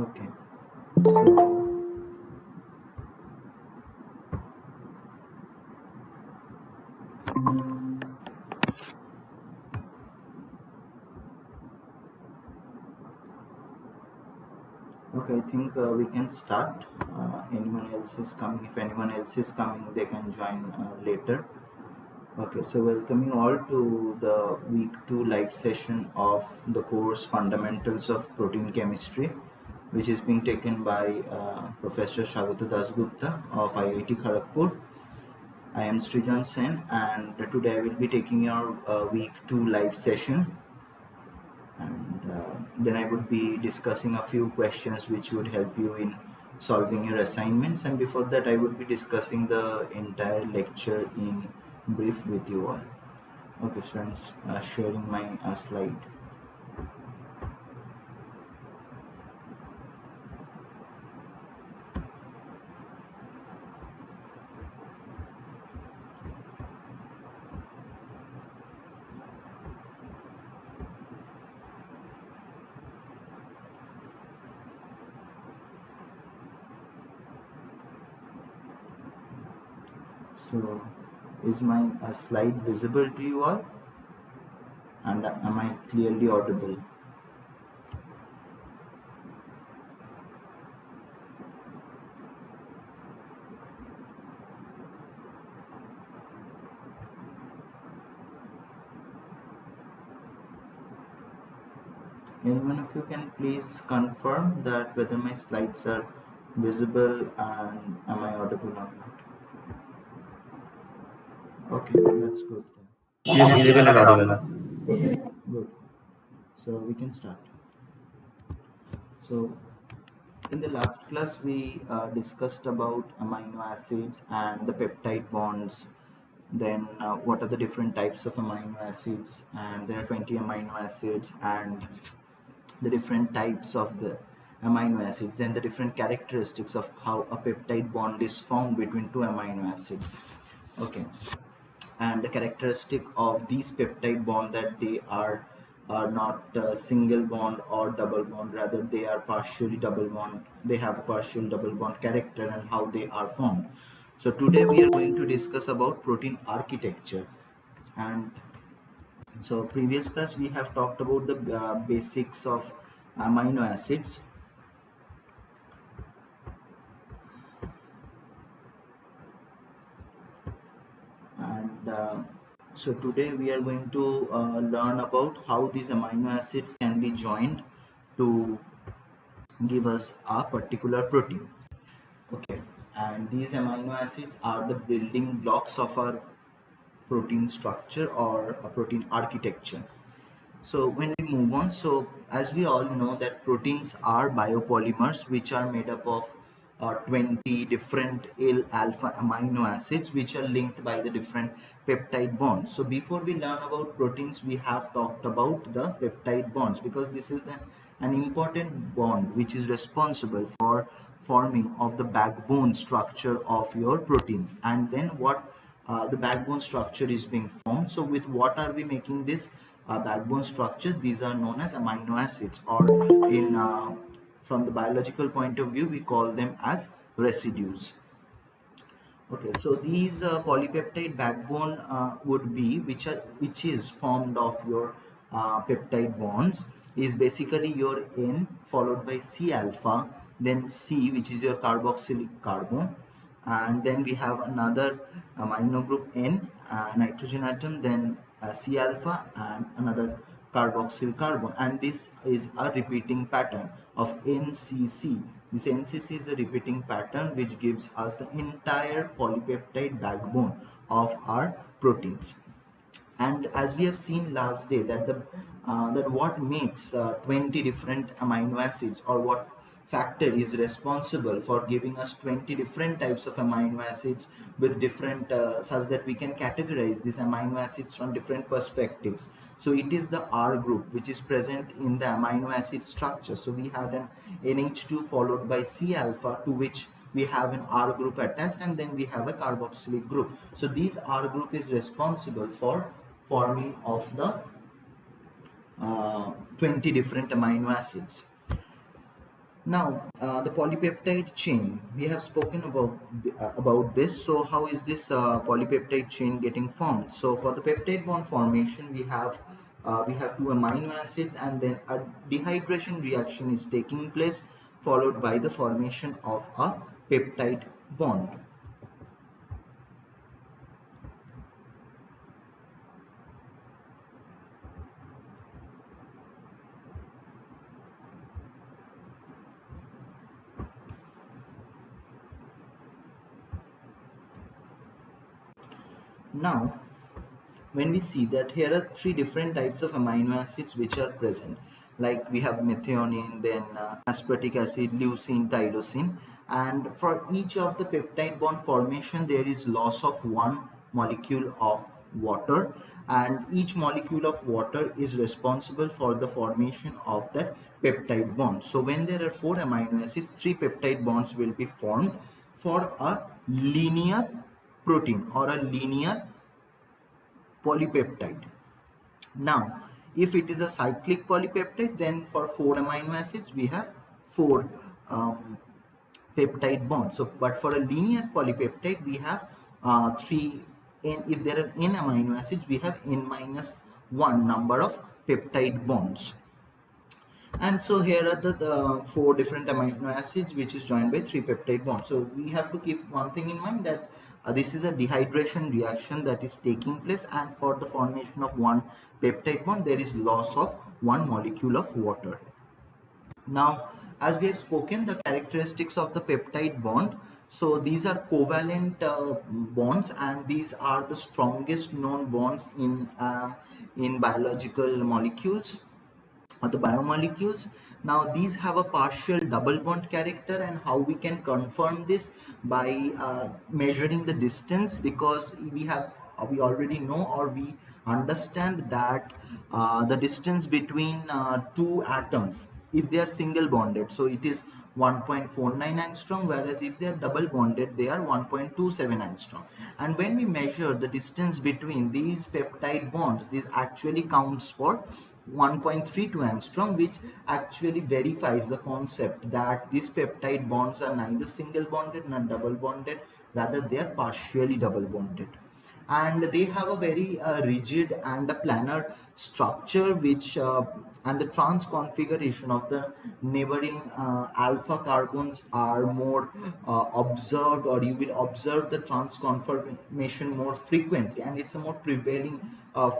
Okay. So, okay, I think we can start. Anyone else is coming? If anyone else is coming, they can join later. Okay, so welcome you all to the week 2 live session of the course Fundamentals of Protein Chemistry, which is being taken by Professor Shagata Dasgupta of IIT Kharagpur. I am Srijan Sen, and today I will be taking your week 2 live session, and then I would be discussing a few questions which would help you in solving your assignments, and before that I would be discussing the entire lecture in brief with you all. Okay, so I'm sharing my slide. So is my slide visible to you all, and am I clearly audible? Anyone of you can please confirm that whether my slides are visible and am I audible or not? Okay, that's good then. Yes, visible and audible. Good. So we can start. So in the last class we discussed about amino acids and the peptide bonds. Then what are the different types of amino acids, and there are 20 amino acids, and the different types of the amino acids, and the different characteristics of how a peptide bond is formed between two amino acids. Okay, and the characteristic of these peptide bond that they are not single bond or double bond, rather they are partially double bond. They have a partial double bond character and how they are formed. So today we are going to discuss about protein architecture. And so previous class we have talked about the basics of amino acids, and so today we are going to learn about how these amino acids can be joined to give us a particular protein. Okay, and these amino acids are the building blocks of our protein structure or a protein architecture. So when we move on, so as we all know that proteins are biopolymers which are made up of 20 different alpha amino acids which are linked by the different peptide bonds. So before we learn about proteins, we have talked about the peptide bonds, because this is an important bond which is responsible for forming of the backbone structure of your proteins. And then what the backbone structure is being formed. So with what are we making this backbone structure? These are known as amino acids, or in from the biological point of view we call them as residues. Okay, so these polypeptide backbone would be which is formed of your peptide bonds, is basically your N followed by C alpha, then C, which is your carboxylic carbon, and then we have another amino group N, nitrogen atom, then C alpha and another carboxyl carbon, and this is a repeating pattern of NCC. This NCC is a repeating pattern which gives us the entire polypeptide backbone of our proteins. And as we have seen last day that the that what makes 20 different amino acids, or what factor is responsible for giving us 20 different types of amino acids with different such that we can categorize these amino acids from different perspectives. So it is the R group which is present in the amino acid structure. So we had an NH2 followed by C alpha, to which we have an R group attached, and then we have a carboxylic group. So these R group is responsible for forming of the 20 different amino acids. Now, the polypeptide chain, we have spoken about this. So, how is this polypeptide chain getting formed? So, for the peptide bond formation, we have two amino acids, and then a dehydration reaction is taking place, followed by the formation of a peptide bond. Now, when we see that here are three different types of amino acids which are present, like we have methionine, then aspartic acid, leucine, tyrosine, and for each of the peptide bond formation there is loss of one molecule of water, and each molecule of water is responsible for the formation of that peptide bond. So when there are four amino acids, three peptide bonds will be formed for a linear protein or a linear polypeptide. Now, if it is a cyclic polypeptide, then for four amino acids we have four um, peptide bonds. So, but for a linear polypeptide we have three. And if there are n amino acids, we have n minus one number of peptide bonds. And so here are the four different amino acids which is joined by three peptide bonds. So we have to keep one thing in mind, that this is a dehydration reaction that is taking place, and for the formation of one peptide bond there is loss of one molecule of water. Now, as we have spoken, the characteristics of the peptide bond. So these are covalent bonds, and these are the strongest known bonds in biological molecules or the biomolecules. Now these have a partial double bond character, and how we can confirm this by measuring the distance, because we already know, or we understand that the distance between two atoms, if they are single bonded, so it is 1.49 angstrom, whereas if they are double bonded they are 1.27 angstrom. And when we measure the distance between these peptide bonds, this actually counts for 1.32 angstrom, which actually verifies the concept that these peptide bonds are neither single bonded nor double bonded, rather they are partially double bonded. And they have a very rigid and a planar structure, which and the trans configuration of the neighboring alpha carbons are more observed, or you will observe the trans conformation more frequently, and it's a more prevailing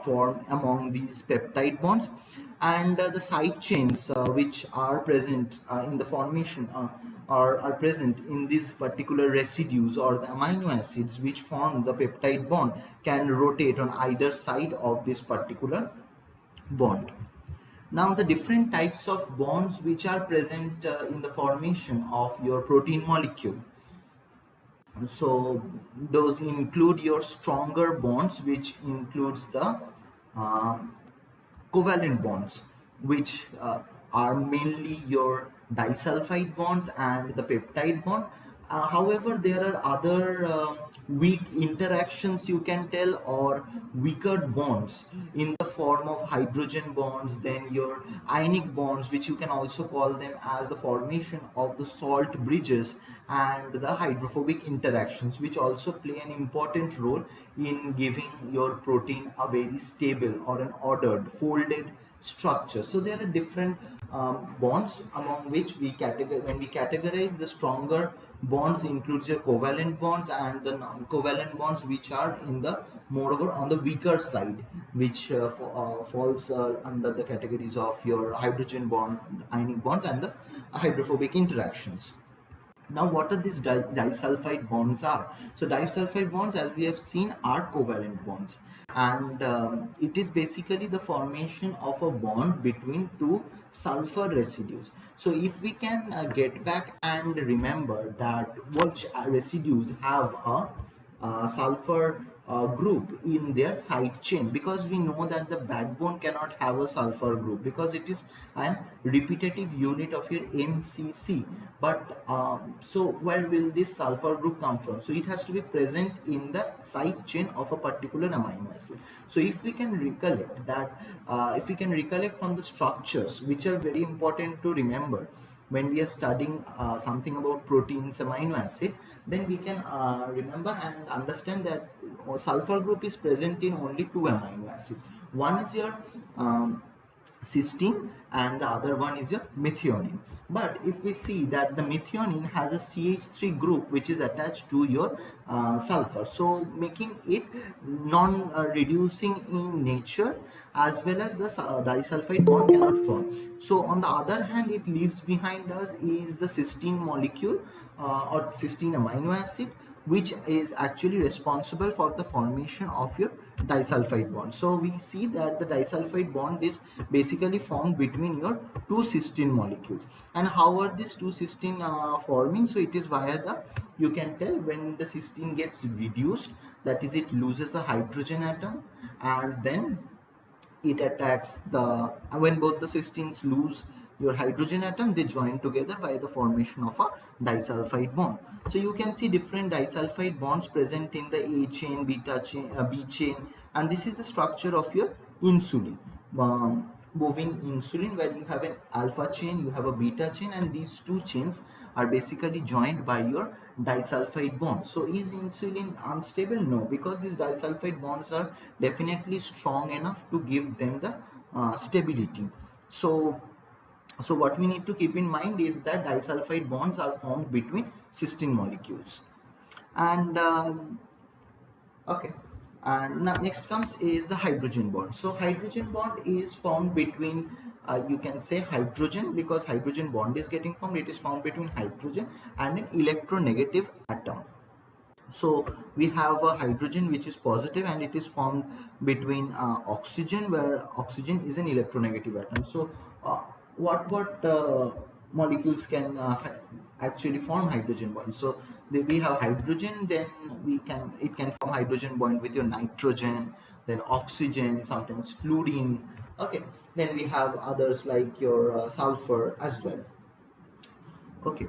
form among these peptide bonds. And the side chains which are present in the formation are present in these particular residues, or the amino acids which form the peptide bond can rotate on either side of this particular bond. Now, the different types of bonds which are present in the formation of your protein molecule. So those include your stronger bonds, which includes the uh, covalent bonds, which are mainly your disulfide bonds and the peptide bond. However, there are other weak interactions, you can tell, or weaker bonds in the form of hydrogen bonds, then your ionic bonds, which you can also call them as the formation of the salt bridges, and the hydrophobic interactions, which also play an important role in giving your protein a very stable or an ordered folded structure. So there are different bonds, among which we categorize, when we categorize, the stronger bonds includes your covalent bonds, and the non-covalent bonds which are in the moreover on the weaker side, which falls under the categories of your hydrogen bond, ionic bonds, and the hydrophobic interactions. Now, what are these disulfide bonds are? So disulfide bonds, as we have seen, are covalent bonds, and it is basically the formation of a bond between two sulfur residues. So if we can get back and remember that which residues have a sulfur group in their side chain, because we know that the backbone cannot have a sulfur group because it is an repetitive unit of your NCC. But so where will this sulfur group come from? So it has to be present in the side chain of a particular amino acid. So if we can recollect that, if we can recollect from the structures which are very important to remember, when we are studying something about proteins, amino acid, then we can remember and understand that sulfur group is present in only two amino acids. One is your cysteine and the other one is your methionine. But if we see that the methionine has a CH3 group which is attached to your sulfur, so making it non-reducing in nature, as well as the disulfide bond cannot form. So on the other hand, it leaves behind us is the cysteine molecule or cysteine amino acid, which is actually responsible for the formation of your disulfide bond. So we see that the disulfide bond is basically formed between your two cysteine molecules. And how are these two cysteine forming? So it is via the, you can tell when the cysteine gets reduced, that is, it loses a hydrogen atom, and then it attacks the, when both the cysteines lose your hydrogen atom, they join together by the formation of a disulfide bond. So you can see different disulfide bonds present in the A chain, beta chain, B chain, and this is the structure of your insulin, bovine insulin, where you have an alpha chain, you have a beta chain, and these two chains are basically joined by your disulfide bond. So is insulin unstable? No, because these disulfide bonds are definitely strong enough to give them the stability. So what we need to keep in mind is that disulfide bonds are formed between cysteine molecules. And okay, and now next comes is the hydrogen bond. So hydrogen bond is formed between you can say hydrogen, because hydrogen bond is getting formed, it is formed between hydrogen and an electronegative atom. So we have a hydrogen which is positive, and it is formed between oxygen, where oxygen is an electronegative atom. So what molecules can actually form hydrogen bonds? So we have hydrogen, then it can form hydrogen bond with your nitrogen, then oxygen, sometimes fluorine. Okay, then we have others like your sulfur as well. Okay,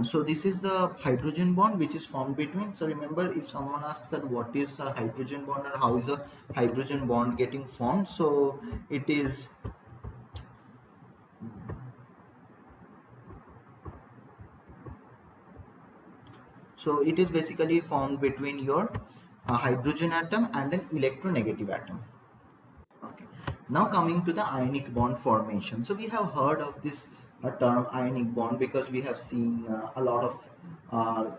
so this is the hydrogen bond which is formed between. So remember, if someone asks that what is a hydrogen bond or how is a hydrogen bond getting formed, so it is basically formed between your hydrogen atom and an electronegative atom. Okay. Now coming to the ionic bond formation. So we have heard of this term ionic bond because we have seen a lot of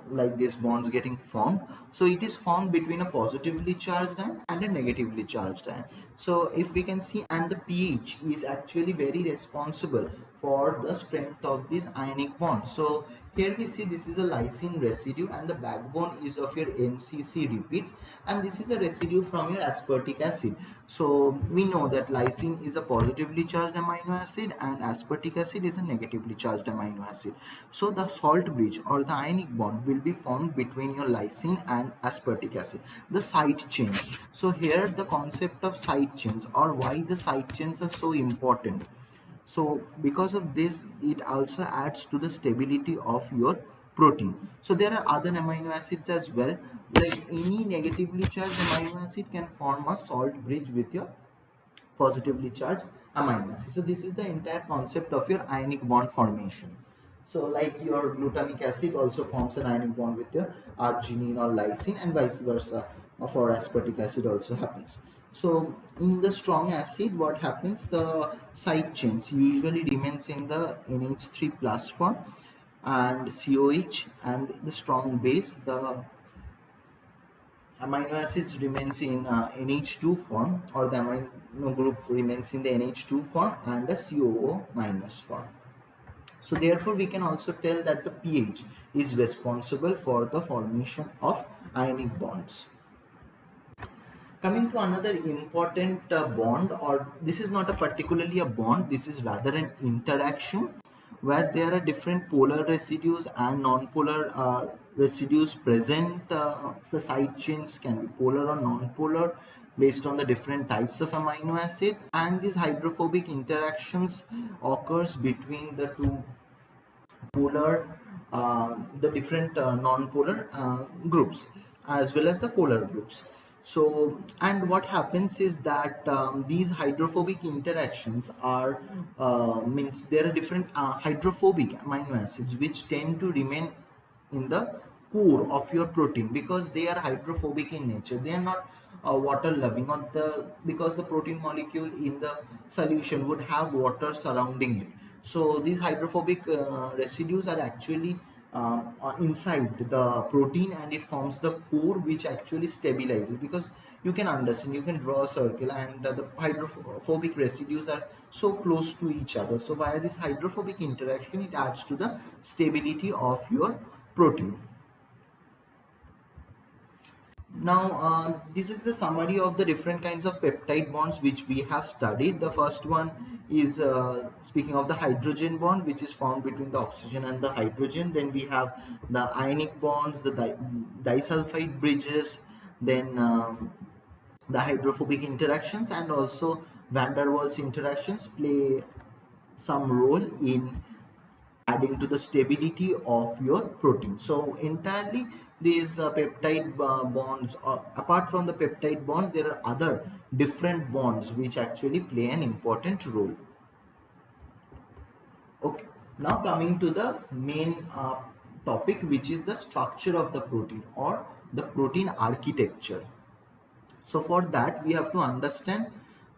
like these bonds getting formed. So it is formed between a positively charged ion and a negatively charged ion. So if we can see, and the pH is actually very responsible for the strength of these ionic bonds. So here we see this is a lysine residue, and the backbone is of your NCC repeats, and this is a residue from your aspartic acid. So we know that lysine is a positively charged amino acid and aspartic acid is a negatively charged amino acid. So the salt bridge or the ionic bond will be formed between your lysine and aspartic acid, the side chains. So here the concept of side chains, or why the side chains are so important. So because of this, it also adds to the stability of your protein. So there are other amino acids as well, like any negatively charged amino acid can form a salt bridge with your positively charged amino acid. So this is the entire concept of your ionic bond formation. So like your glutamic acid also forms an ionic bond with your arginine or lysine, and vice versa for aspartic acid also happens. So in the strong acid, what happens? The side chains usually remains in the NH3 plus form and COH, and the strong base, the amino acids remains in NH2 form, or the amino group remains in the NH2 form and the COO minus form. So therefore we can also tell that the pH is responsible for the formation of ionic bonds. Coming to another important bond, or this is not a particularly a bond, this is rather an interaction where there are different polar residues and non-polar residues present. The side chains can be polar or non-polar based on the different types of amino acids, and these hydrophobic interactions occurs between the two polar, the different non-polar groups as well as the polar groups. So, and what happens is that these hydrophobic interactions are means there are different hydrophobic amino acids which tend to remain in the core of your protein because they are hydrophobic in nature. They are not water loving, or the because the protein molecule in the solution would have water surrounding it. So these hydrophobic residues are actually inside the protein, and it forms the core which actually stabilizes. Because you can understand, you can draw a circle, and the hydrophobic residues are so close to each other. So via this hydrophobic interaction, it adds to the stability of your protein. Now, this is the summary of the different kinds of peptide bonds which we have studied. The first one is speaking of the hydrogen bond, which is formed between the oxygen and the hydrogen. Then we have the ionic bonds, the disulfide bridges, then the hydrophobic interactions, and also van der Waals interactions play some role in adding to the stability of your protein. So entirely these peptide bonds, apart from the peptide bonds, there are other different bonds which actually play an important role. Okay, now coming to the main topic, which is the structure of the protein or the protein architecture. So for that we have to understand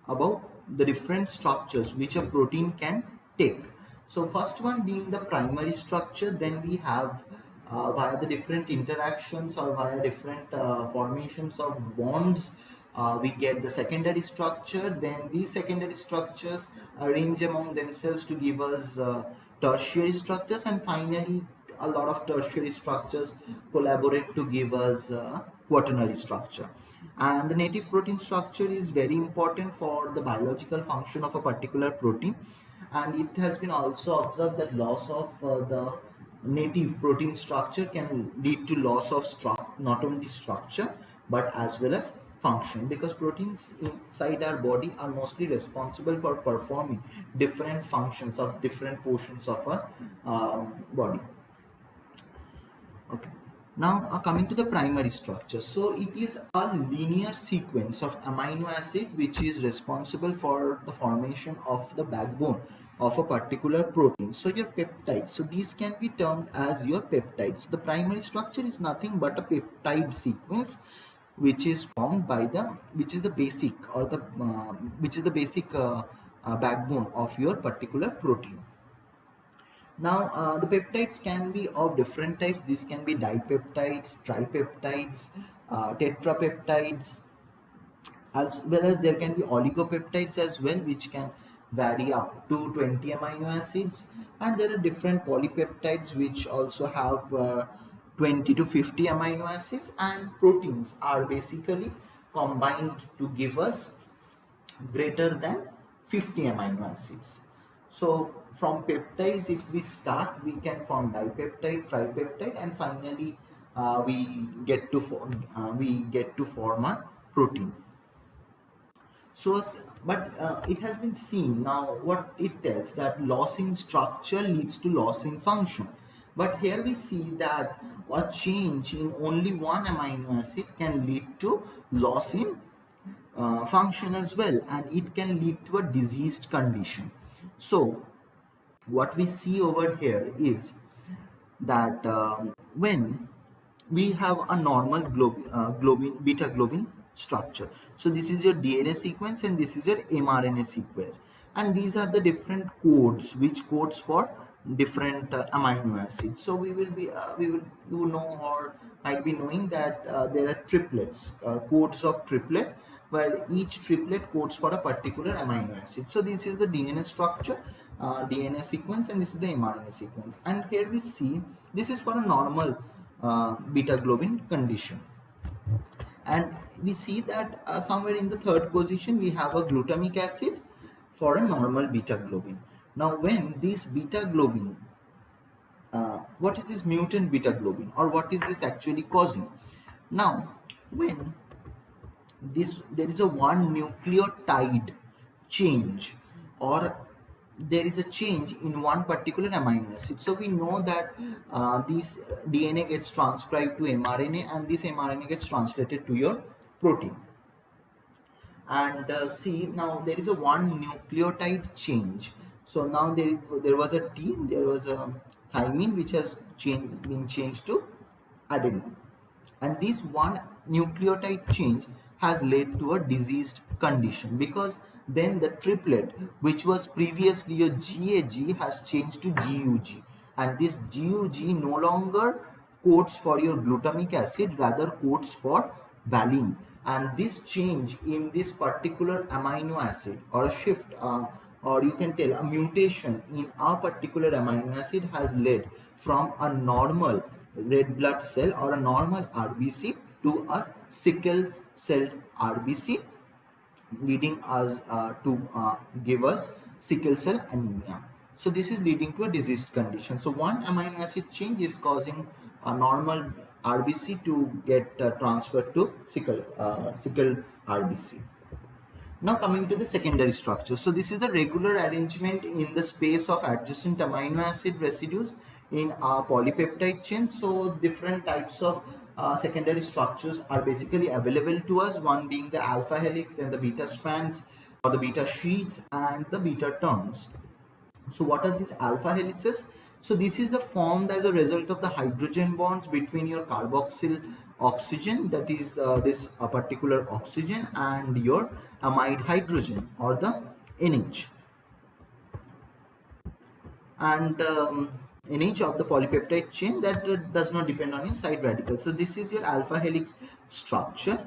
about the different structures which a protein can take. So first one being the primary structure, then we have via the different interactions or via different formations of bonds, we get the secondary structure. Then these secondary structures arrange among themselves to give us tertiary structures, and finally a lot of tertiary structures collaborate to give us quaternary structure. And the native protein structure is very important for the biological function of a particular protein, and it has been also observed that loss of the native protein structure can lead to loss of not only structure but as well as function, because proteins inside our body are mostly responsible for performing different functions of different portions of our body. Okay. Now coming to the primary structure. So it is a linear sequence of amino acid which is responsible for the formation of the backbone of a particular protein. So your peptides. So these can be termed as your peptides. The primary structure is nothing but a peptide sequence which is formed by the which is the basic or the which is the basic backbone of your particular protein. Now, the peptides can be of different types. These can be dipeptides, tripeptides, tetrapeptides, as well as there can be oligopeptides as well, which can vary up to 20 amino acids. And there are different polypeptides which also have 20 to 50 amino acids. And proteins are basically combined to give us greater than 50 amino acids. So from peptides, if we start, we can form dipeptide, tripeptide, and finally we get to form a protein. So, but it has been seen now what it tells, that loss in structure leads to loss in function. But here we see that a change in only one amino acid can lead to loss in function as well, and it can lead to a diseased condition. So what we see over here is that when we have a normal beta globin structure, so this is your DNA sequence and this is your mRNA sequence, and these are the different codes which codes for different amino acids. So we will you know or might be knowing that there are triplets, codes of triplet, where each triplet codes for a particular amino acid. So this is the DNA structure, DNA sequence, and this is the mRNA sequence. And here we see this is for a normal beta globin condition, and we see that somewhere in the third position we have a glutamic acid for a normal beta globin. Now when this beta globin, what is this mutant beta globin, or what is this actually causing? Now when this there is a one nucleotide change, or there is a change in one particular amino acid, so we know that this DNA gets transcribed to mRNA, and this mRNA gets translated to your protein. And see, now there is a one nucleotide change. So now there was a T, there was a thymine which has been changed to adenine, and this one nucleotide change has led to a diseased condition, because then the triplet which was previously a GAG has changed to GUG, and this GUG no longer codes for your glutamic acid, rather codes for valine. And this change in this particular amino acid, or a shift, or you can tell a mutation in a particular amino acid, has led from a normal red blood cell or a normal RBC to a sickle cell RBC, leading us to give us sickle cell anemia. So this is leading to a diseased condition. So one amino acid change is causing a normal RBC to get transferred to sickle RBC. Now coming to the secondary structure. So this is the regular arrangement in the space of adjacent amino acid residues in a polypeptide chain. So different types of secondary structures are basically available to us, one being the alpha helix, then the beta strands or the beta sheets, and the beta turns. So what are these alpha helices? So this is formed as a result of the hydrogen bonds between your carboxyl oxygen, that is this particular oxygen, and your amide hydrogen, or the NH. And NH of the polypeptide chain, that does not depend on your side radical. So this is your alpha helix structure,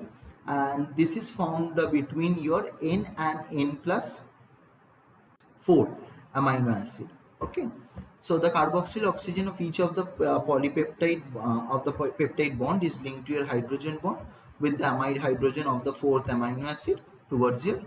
and this is formed between your N and N plus 4 amino acid. Okay, so the carboxyl oxygen of each of the polypeptide peptide bond is linked to your hydrogen bond with the amide hydrogen of the fourth amino acid towards your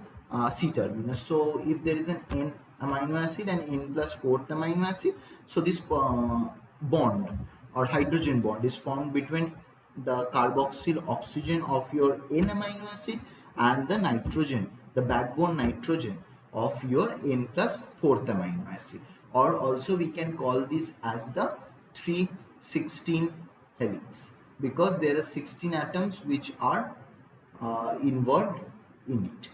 C terminus. So if there is an N amino acid and N plus fourth amino acid, so this bond or hydrogen bond is formed between the carboxyl oxygen of your N amino acid and the nitrogen, the backbone nitrogen of your N plus fourth amino acid, or also we can call this as the 316 helix, because there are 16 atoms which are involved in it.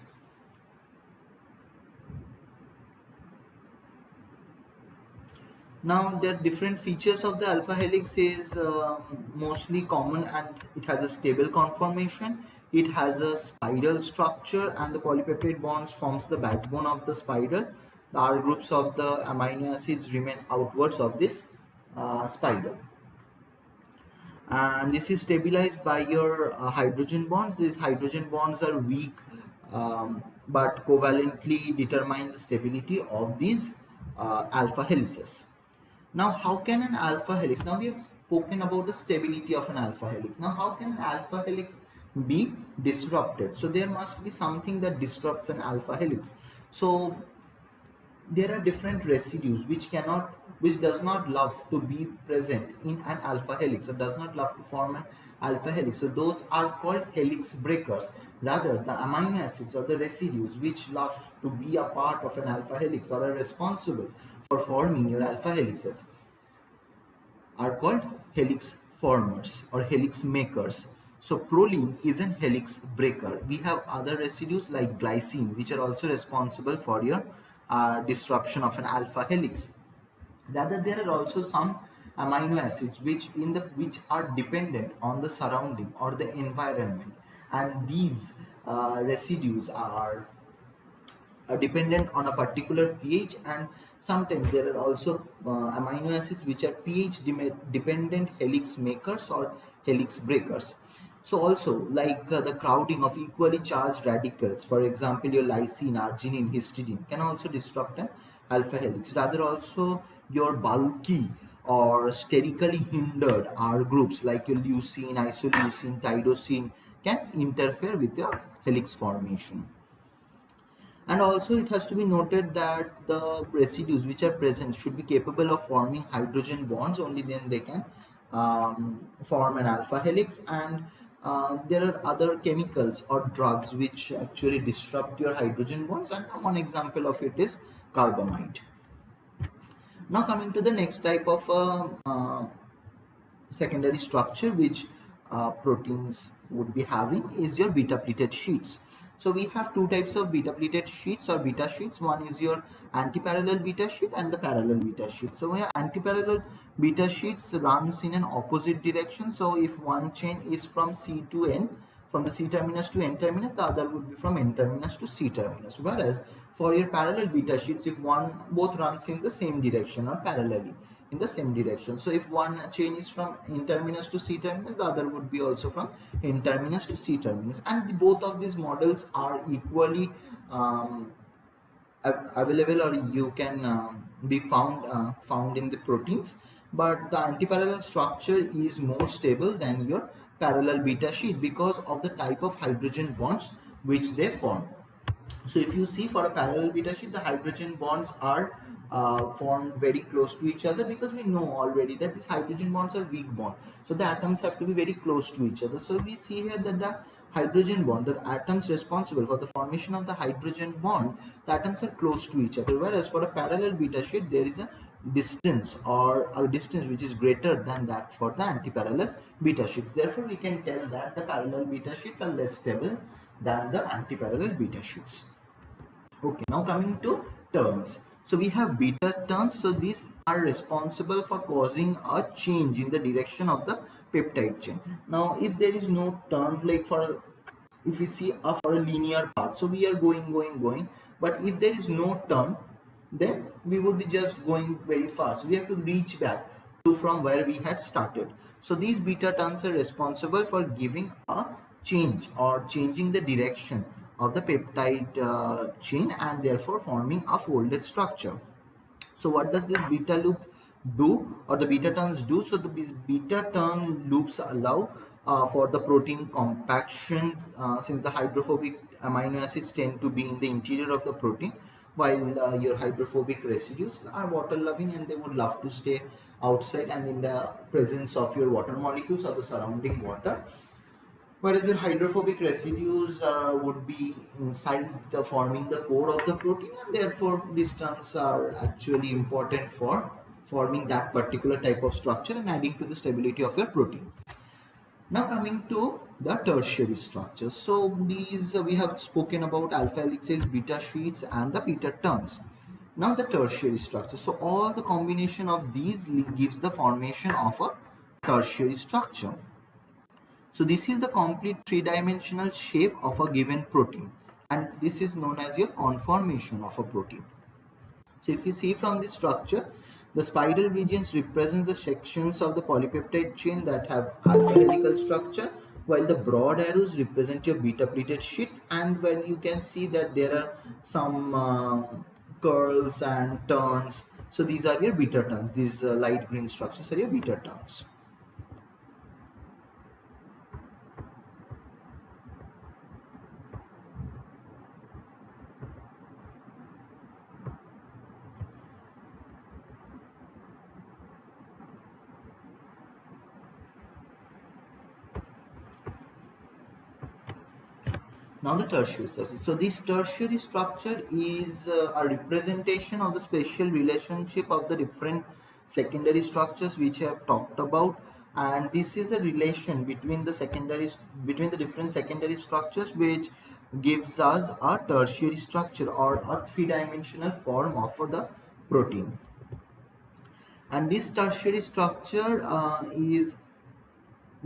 Now there are different features of the alpha helix is mostly common, and it has a stable conformation. It has a spiral structure, and the polypeptide bonds forms the backbone of the spiral. The R groups of the amino acids remain outwards of this spiral. And this is stabilized by your hydrogen bonds. These hydrogen bonds are weak, but covalently determine the stability of these alpha helices. Now, how can an alpha helix? Now we have spoken about the stability of an alpha helix. Now, how can an alpha helix be disrupted? So there must be something that disrupts an alpha helix. So there are different residues which does not love to be present in an alpha helix, or does not love to form an alpha helix. So those are called helix breakers. Rather, the amino acids or the residues which love to be a part of an alpha helix or are responsible for forming your alpha helices are called helix formers or helix makers. So proline is an helix breaker. We have other residues like glycine, which are also responsible for your disruption of an alpha helix. Rather, there are also some amino acids which are dependent on the surrounding or the environment, and these residues are dependent on a particular pH, and sometimes there are also amino acids which are pH dependent helix makers or helix breakers. So also, like the crowding of equally charged radicals, for example your lysine, arginine, histidine, can also disrupt an alpha helix. Rather, also your bulky or sterically hindered R groups like your leucine, isoleucine, tyrosine can interfere with your helix formation. And also it has to be noted that the residues which are present should be capable of forming hydrogen bonds, only then they can form an alpha helix. And there are other chemicals or drugs which actually disrupt your hydrogen bonds, and one example of it is carbamide. Now coming to the next type of secondary structure which proteins would be having is your beta pleated sheets. So we have two types of beta pleated sheets or beta sheets. One is your anti-parallel beta sheet and the parallel beta sheet. So when anti-parallel beta sheets runs in an opposite direction, so if one chain is from C to N, from the C terminus to N terminus, the other would be from N terminus to C terminus. Whereas for your parallel beta sheets, if one both runs in the same direction or parallelly in the same direction. So if one chain is from N terminus to C terminus, the other would be also from N terminus to C terminus, and both of these models are equally available, or you can be found in the proteins, but the antiparallel structure is more stable than your parallel beta sheet because of the type of hydrogen bonds which they form. So if you see, for a parallel beta sheet, the hydrogen bonds are formed very close to each other, because we know already that these hydrogen bonds are weak bonds. So the atoms have to be very close to each other. So we see here that the hydrogen bond, the atoms responsible for the formation of the hydrogen bond, the atoms are close to each other. Whereas for a parallel beta sheet, there is a distance, or a distance which is greater than that for the anti-parallel beta sheets. Therefore, we can tell that the parallel beta sheets are less stable than the anti-parallel beta sheets. Okay, now coming to turns. So we have beta turns. So these are responsible for causing a change in the direction of the peptide chain. Now, if there is no turn, like if we see for a linear path, so we are going, but if there is no turn, then we would be just going very fast. We have to reach back to from where we had started. So these beta turns are responsible for giving a change or changing the direction of the peptide chain, and therefore forming a folded structure. So what does this beta loop do, or the beta turns do? So the beta turn loops allow for the protein compaction, since the hydrophobic amino acids tend to be in the interior of the protein, while your hydrophobic residues are water loving and they would love to stay outside and in the presence of your water molecules or the surrounding water. Whereas your hydrophobic residues would be inside the forming the core of the protein, and therefore these terms are actually important for forming that particular type of structure and adding to the stability of your protein. Now coming to the tertiary structures. So these we have spoken about alpha helices, beta sheets, and the beta turns. Now the tertiary structure. So all the combination of these gives the formation of a tertiary structure. So this is the complete three-dimensional shape of a given protein, and this is known as your conformation of a protein. So if you see from this structure, the spiral regions represent the sections of the polypeptide chain that have alpha helical structure, while the broad arrows represent your beta pleated sheets, and when you can see that there are some curls and turns, so these are your beta turns. These light green structures are your beta turns. Now the tertiary structure. So this tertiary structure is a representation of the spatial relationship of the different secondary structures which I have talked about, and this is a relation between the different secondary structures which gives us a tertiary structure or a three-dimensional form of the protein. And this tertiary structure is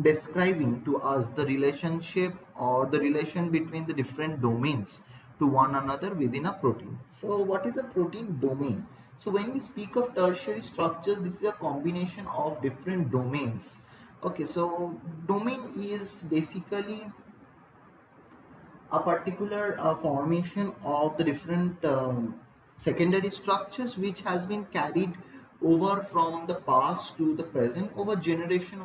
describing to us the relationship or the relation between the different domains to one another within a protein. So what is a protein domain? So when we speak of tertiary structures, this is a combination of different domains. Okay, so domain is basically a particular formation of the different secondary structures which has been carried over from the past to the present. Over generation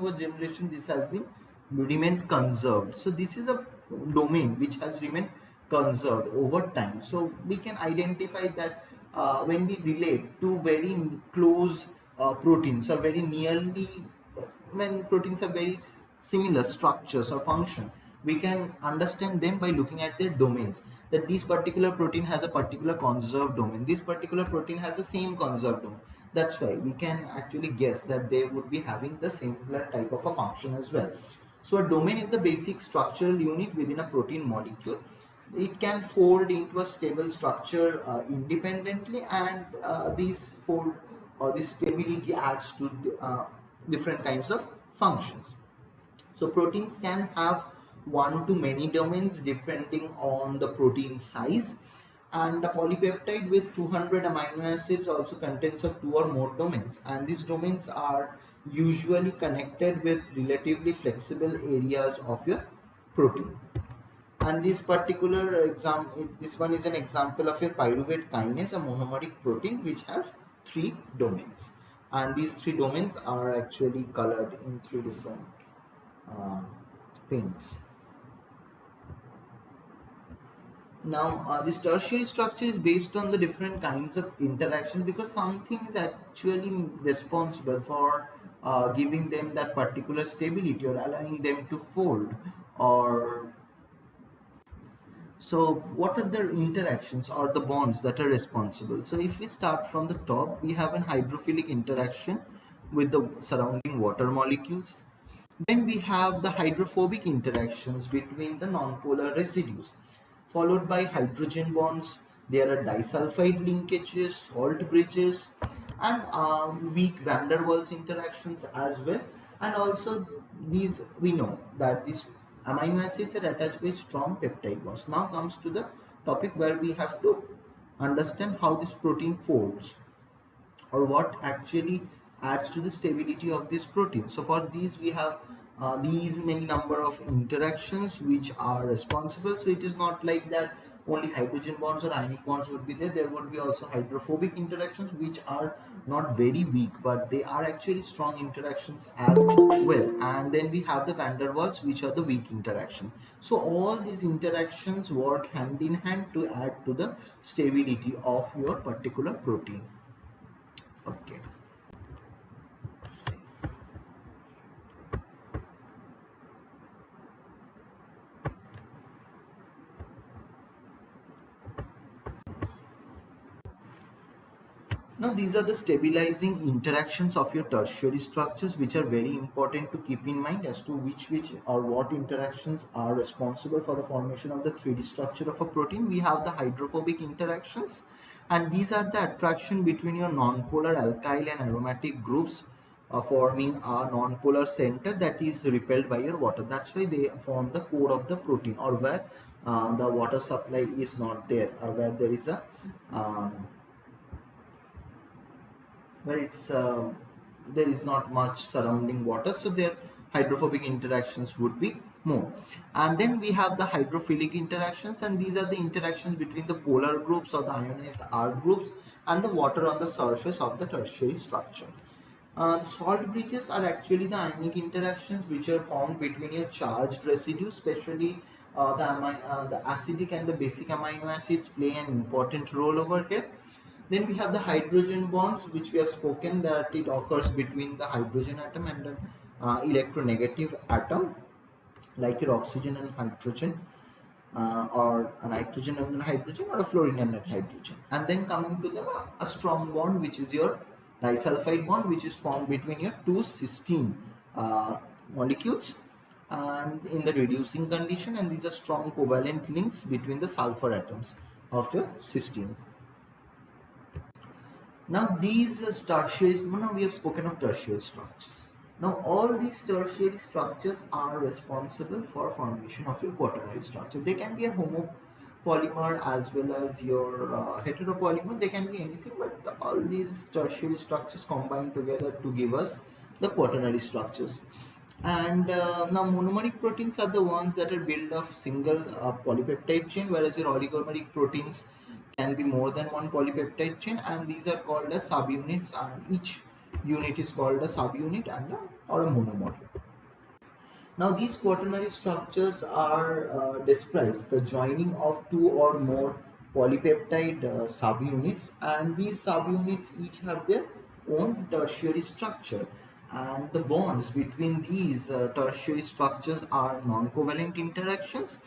this has been remained conserved. So this is a domain which has remained conserved over time. So we can identify that when we relate to very close proteins, or very nearly, when proteins have very similar structures or function, we can understand them by looking at their domains, that this particular protein has a particular conserved domain, this particular protein has the same conserved domain. That's why we can actually guess that they would be having the similar type of a function as well. So a domain is the basic structural unit within a protein molecule. It can fold into a stable structure independently, and these fold or this stability adds to different kinds of functions. So proteins can have one to many domains depending on the protein size, and a polypeptide with 200 amino acids also contains of two or more domains, and these domains are usually connected with relatively flexible areas of your protein. And this particular example, this one is an example of your pyruvate kinase, a monomeric protein which has three domains, and these three domains are actually colored in three different uh, paints. Now, this tertiary structure is based on the different kinds of interactions, because something is actually responsible for giving them that particular stability or allowing them to fold. Or so what are the interactions or the bonds that are responsible? So if we start from the top, we have an hydrophilic interaction with the surrounding water molecules. Then we have the hydrophobic interactions between the nonpolar residues, followed by hydrogen bonds. There are disulfide linkages, salt bridges, and weak van der Waals interactions as well. And also these, we know that these amino acids are attached by strong peptide bonds. Now comes to the topic where we have to understand how this protein folds, or what actually adds to the stability of this protein. So for these we have these many number of interactions which are responsible. So it is not like that only hydrogen bonds or ionic bonds would be there. There would be also hydrophobic interactions which are not very weak, but they are actually strong interactions as well. And then we have the van der Waals, which are the weak interactions. So all these interactions work hand in hand to add to the stability of your particular protein. Okay. Now these are the stabilizing interactions of your tertiary structures, which are very important to keep in mind as to which or what interactions are responsible for the formation of the 3D structure of a protein. We have the hydrophobic interactions, and these are the attraction between your nonpolar alkyl and aromatic groups forming a nonpolar center that is repelled by your water. That's why they form the core of the protein, or where the water supply is not there, or where there is a where it's there is not much surrounding water, so their hydrophobic interactions would be more. And then we have the hydrophilic interactions, and these are the interactions between the polar groups or the ionized R groups and the water on the surface of the tertiary structure. The salt bridges are actually the ionic interactions which are formed between your charged residues, especially the acidic and the basic amino acids play an important role over here. Then we have the hydrogen bonds, which we have spoken that it occurs between the hydrogen atom and an electronegative atom, like your oxygen and hydrogen, or a nitrogen and hydrogen, or a fluorine and hydrogen. And then coming to the a strong bond, which is your disulfide bond, which is formed between your two cysteine molecules and in the reducing condition, and these are strong covalent links between the sulfur atoms of your cysteine. Now these tertiary, now we have spoken of tertiary structures. Now all these tertiary structures are responsible for formation of your quaternary structure. They can be a homopolymer as well as your heteropolymer. They can be anything, but all these tertiary structures combine together to give us the quaternary structures. And now monomeric proteins are the ones that are built of single polypeptide chain, whereas your oligomeric proteins can be more than one polypeptide chain, and these are called as subunits, and each unit is called a subunit and or a monomer. Now these quaternary structures are describes the joining of two or more polypeptide subunits, and these subunits each have their own tertiary structure, and the bonds between these tertiary structures are non-covalent interactions.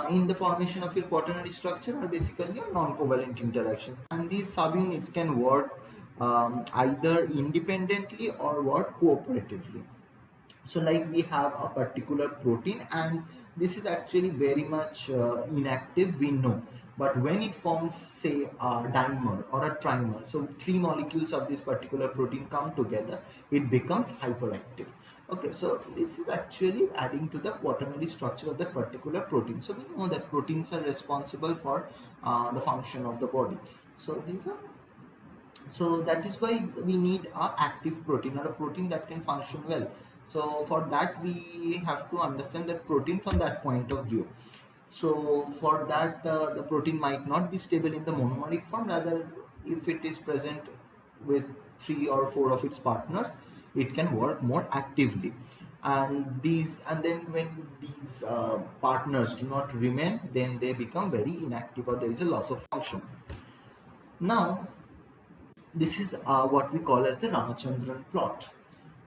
In the formation of your quaternary structure are basically your non-covalent interactions, and these subunits can work either independently or work cooperatively. So like we have a particular protein, and this is actually very much inactive, we know, but when it forms say a dimer or a trimer, so three molecules of this particular protein come together, it becomes hyperactive. Okay, so this is actually adding to the quaternary structure of that particular protein. So we know that proteins are responsible for the function of the body. So these are, so that is why we need a active protein, or a protein that can function well. So for that we have to understand that protein from that point of view. So for that the protein might not be stable in the monomeric form, rather if it is present with three or four of its partners, it can work more actively. And these, and then when these partners do not remain, then they become very inactive, or there is a loss of function. Now this is what we call as the Ramachandran plot.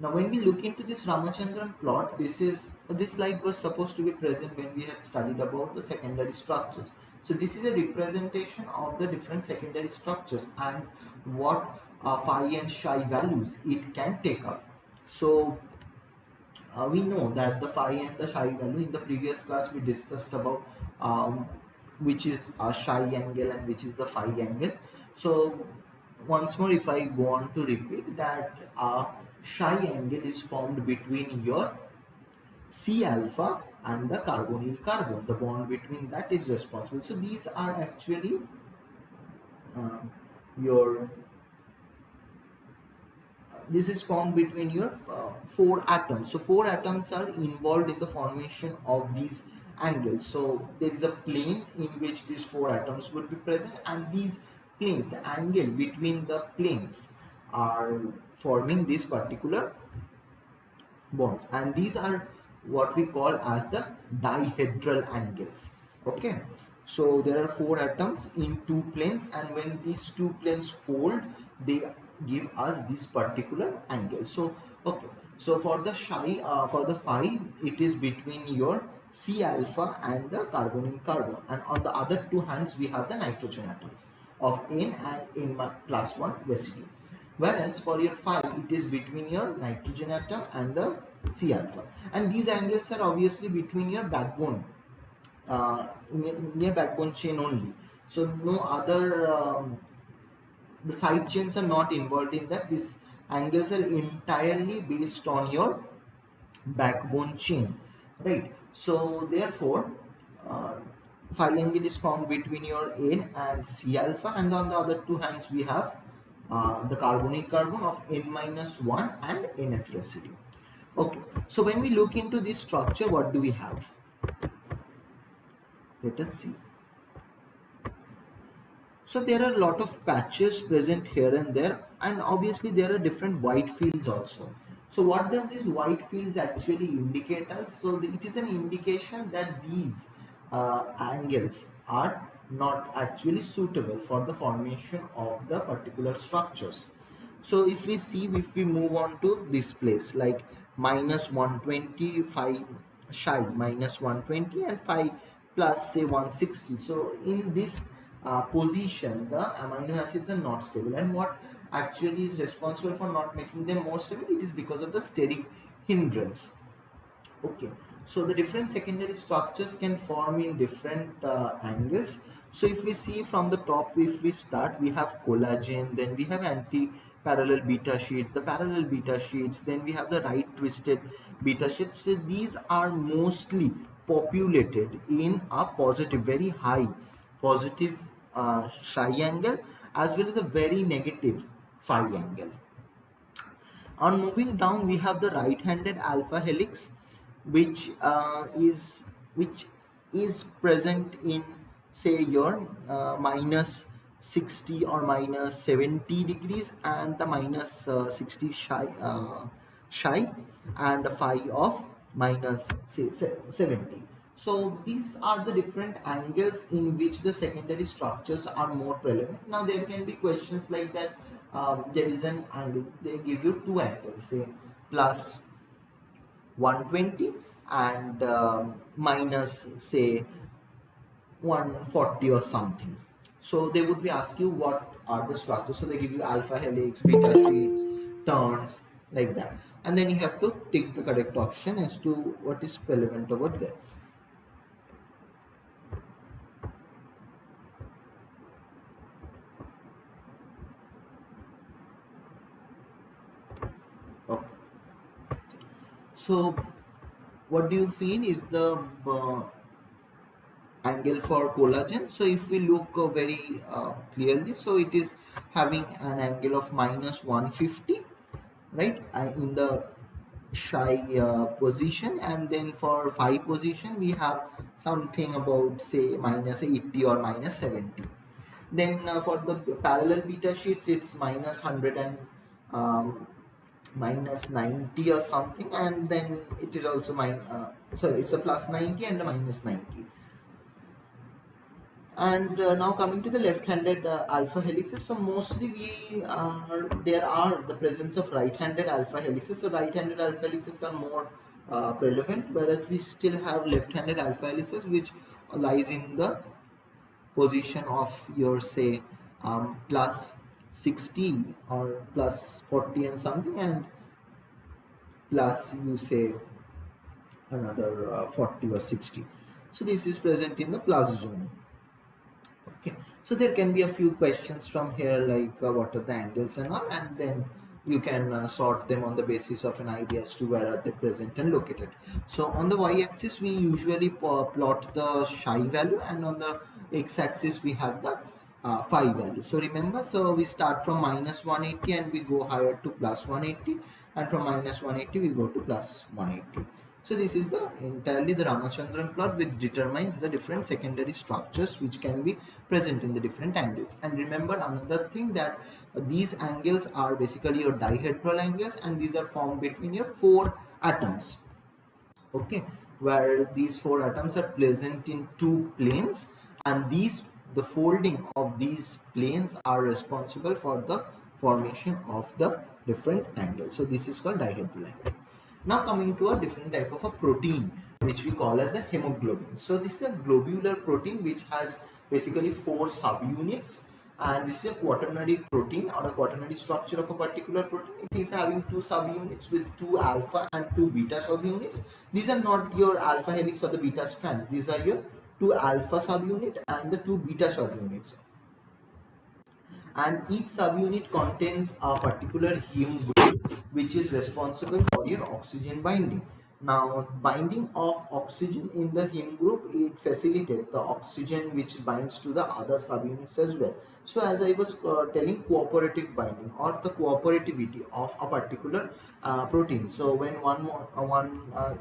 Now, when we look into this Ramachandran plot, this slide was supposed to be present when we had studied about the secondary structures. So this is a representation of the different secondary structures and what phi and psi values it can take up. So we know that the phi and the psi value, in the previous class we discussed about which is a psi angle and which is the phi angle. So once more, if I go on to repeat that psi angle is formed between your C alpha and the carbonyl carbon. The bond between that is responsible. So these are actually uh, your this is formed between your four atoms. So four atoms are involved in the formation of these angles. So there is a plane in which these four atoms would be present, and these planes, the angle between the planes, are forming this particular bonds, and these are what we call as the dihedral angles. Okay, so there are four atoms in two planes, and when these two planes fold, they give us this particular angle. So okay, so for the for the phi, it is between your C alpha and the carbonyl carbon, and on the other two hands we have the nitrogen atoms of N and N plus 1 residue. Whereas for your phi, it is between your nitrogen atom and the C alpha. And these angles are obviously between your backbone, in your backbone chain only. So no other, the side chains are not involved in that. These angles are entirely based on your backbone chain, right? So therefore, uh, phi angle is formed between your N and C alpha, and on the other two hands we have the carbonyl carbon of N minus 1 and nth residue. Okay, so when we look into this structure, what do we have? Let us see. So there are a lot of patches present here and there, and obviously there are different white fields also. So what does these white fields actually indicate us? So it is an indication that these angles are not actually suitable for the formation of the particular structures. So if we see, if we move on to this place, like minus 120, phi psi minus 120 and phi plus say 160. So in this position, the amino acids are not stable, and what actually is responsible for not making them more stable, it is because of the steric hindrance. Okay, so the different secondary structures can form in different angles. So if we see from the top, if we start, we have collagen, then we have anti-parallel beta sheets, the parallel beta sheets, then we have the right twisted beta sheets. So these are mostly populated in a positive, very high positive psi angle, as well as a very negative phi angle. On moving down, we have the right-handed alpha helix, which is present in say your minus 60 or minus 70 degrees, and the minus 60 shy and a phi of minus say 70. So these are the different angles in which the secondary structures are more prevalent. Now there can be questions like that. There is an angle, they give you two angles, say plus 120 and minus say 140 or something. So they would be ask you what are the structures. So they give you alpha helix, beta sheets, turns, like that. and then you have to tick the correct option as to what is relevant over there. Okay. So what do you feel is the angle for collagen? So if we look very clearly, so it is having an angle of minus 150, right, in the shy position, and then for phi position we have something about say minus 80 or minus 70. Then for the parallel beta sheets it's minus 100 and um, minus 90 or something, and then it is also so it's a plus 90 and a minus 90. And now coming to the left-handed alpha helices, so mostly there are the presence of right-handed alpha helices. So right-handed alpha helices are more relevant, whereas we still have left-handed alpha helices, which lies in the position of your say plus 60 or plus 40 and something, and plus you say another 40 or 60. So this is present in the plus zone. Okay, so there can be a few questions from here like what are the angles and all, and then you can sort them on the basis of an idea as to where are they present and located. So on the y-axis we usually plot the psi value, and on the x-axis we have the phi value. So remember, so we start from minus 180 and we go higher to plus 180, and from minus 180 we go to plus 180. So this is the entirely the Ramachandran plot, which determines the different secondary structures which can be present in the different angles. And remember another thing, that these angles are basically your dihedral angles, and these are formed between your four atoms. Okay, where these four atoms are present in two planes, and the folding of these planes are responsible for the formation of the different angles. So this is called dihedral angle. Now coming to a different type of a protein, which we call as the hemoglobin. So this is a globular protein which has basically four subunits, and this is a quaternary protein or a quaternary structure of a particular protein. It is having two subunits with two alpha and two beta subunits. These are not your alpha helix or the beta strands. These are your two alpha subunit and the two beta subunits, and each subunit contains a particular heme group which is responsible for your oxygen binding. Now binding of oxygen in the heme group, it facilitates the oxygen which binds to the other subunits as well. So as I was telling, cooperative binding or the cooperativity of a particular protein. So when one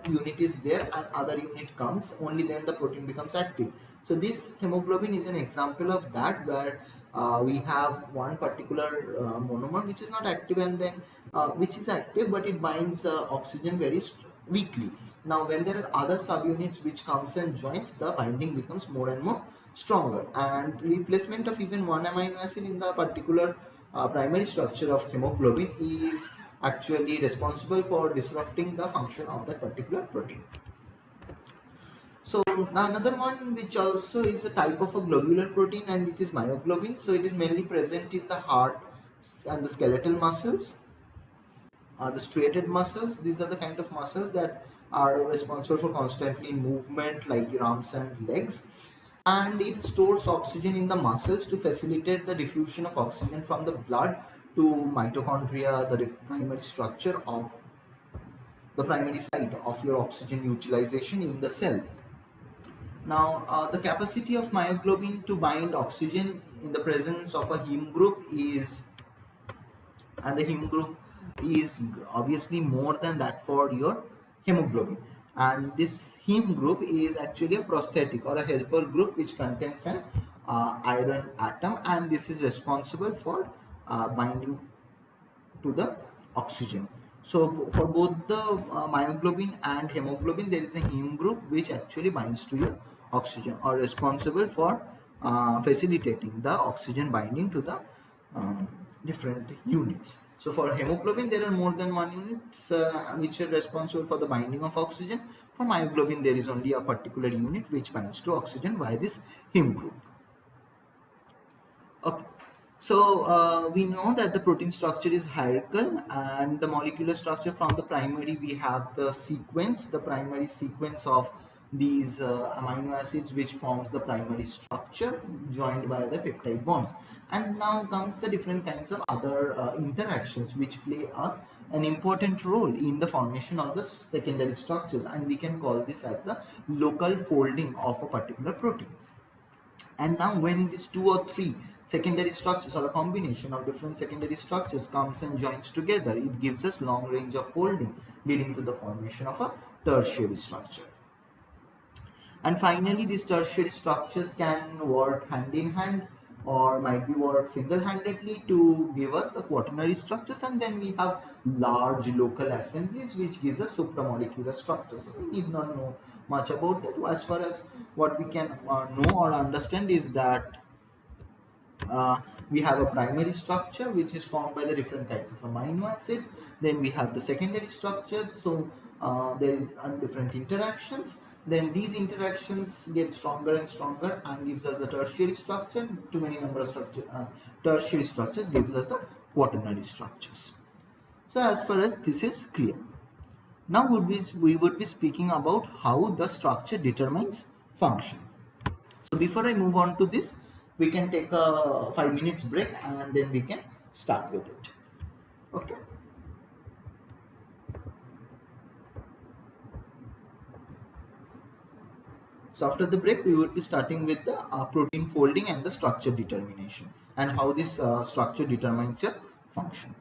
unit is there and other unit comes, only then the protein becomes active. So this hemoglobin is an example of that, where we have one particular monomer which is not active, and then which is active but it binds oxygen very weakly. Now when there are other subunits which comes and joins, the binding becomes more and more stronger, and replacement of even one amino acid in the particular primary structure of hemoglobin is actually responsible for disrupting the function of that particular protein. So another one which also is a type of a globular protein, and it is myoglobin. So it is mainly present in the heart and the skeletal muscles, the striated muscles. These are the kind of muscles that are responsible for constantly movement, like your arms and legs. And it stores oxygen in the muscles to facilitate the diffusion of oxygen from the blood to mitochondria, the primary structure of the primary site of your oxygen utilization in the cell. Now, the capacity of myoglobin to bind oxygen in the presence of a heme group is, and the heme group is obviously more than that for your hemoglobin. And this heme group is actually a prosthetic or a helper group which contains an iron atom, and this is responsible for binding to the oxygen. So for both the myoglobin and hemoglobin, there is a heme group which actually binds to your oxygen or responsible for facilitating the oxygen binding to the different units. So for hemoglobin, there are more than one units which are responsible for the binding of oxygen. For myoglobin, there is only a particular unit which binds to oxygen via this heme group. Okay. So we know that the protein structure is hierarchical, and the molecular structure from the primary we have the sequence, the primary sequence of these amino acids which forms the primary structure joined by the peptide bonds. And now comes the different kinds of other interactions which play an important role in the formation of the secondary structures, and we can call this as the local folding of a particular protein. And now when these two or three secondary structures or a combination of different secondary structures comes and joins together, it gives us long range of folding, leading to the formation of a tertiary structure. And finally, these tertiary structures can work hand in hand or might be work single-handedly to give us the quaternary structures, and then we have large local assemblies which gives us supramolecular structures. So we need not know much about that. As far as what we can know or understand is that we have a primary structure which is formed by the different types of amino acids. Then we have the secondary structure. So there is different interactions. Then these interactions get stronger and stronger and gives us the tertiary structure. Too many number of tertiary structures gives us the quaternary structures. So as far as this is clear, now we would be speaking about how the structure determines function. So before I move on to this, we can take a 5 minutes break and then we can start with it. Okay. So after the break, we would be starting with the protein folding and the structure determination and how this structure determines your function.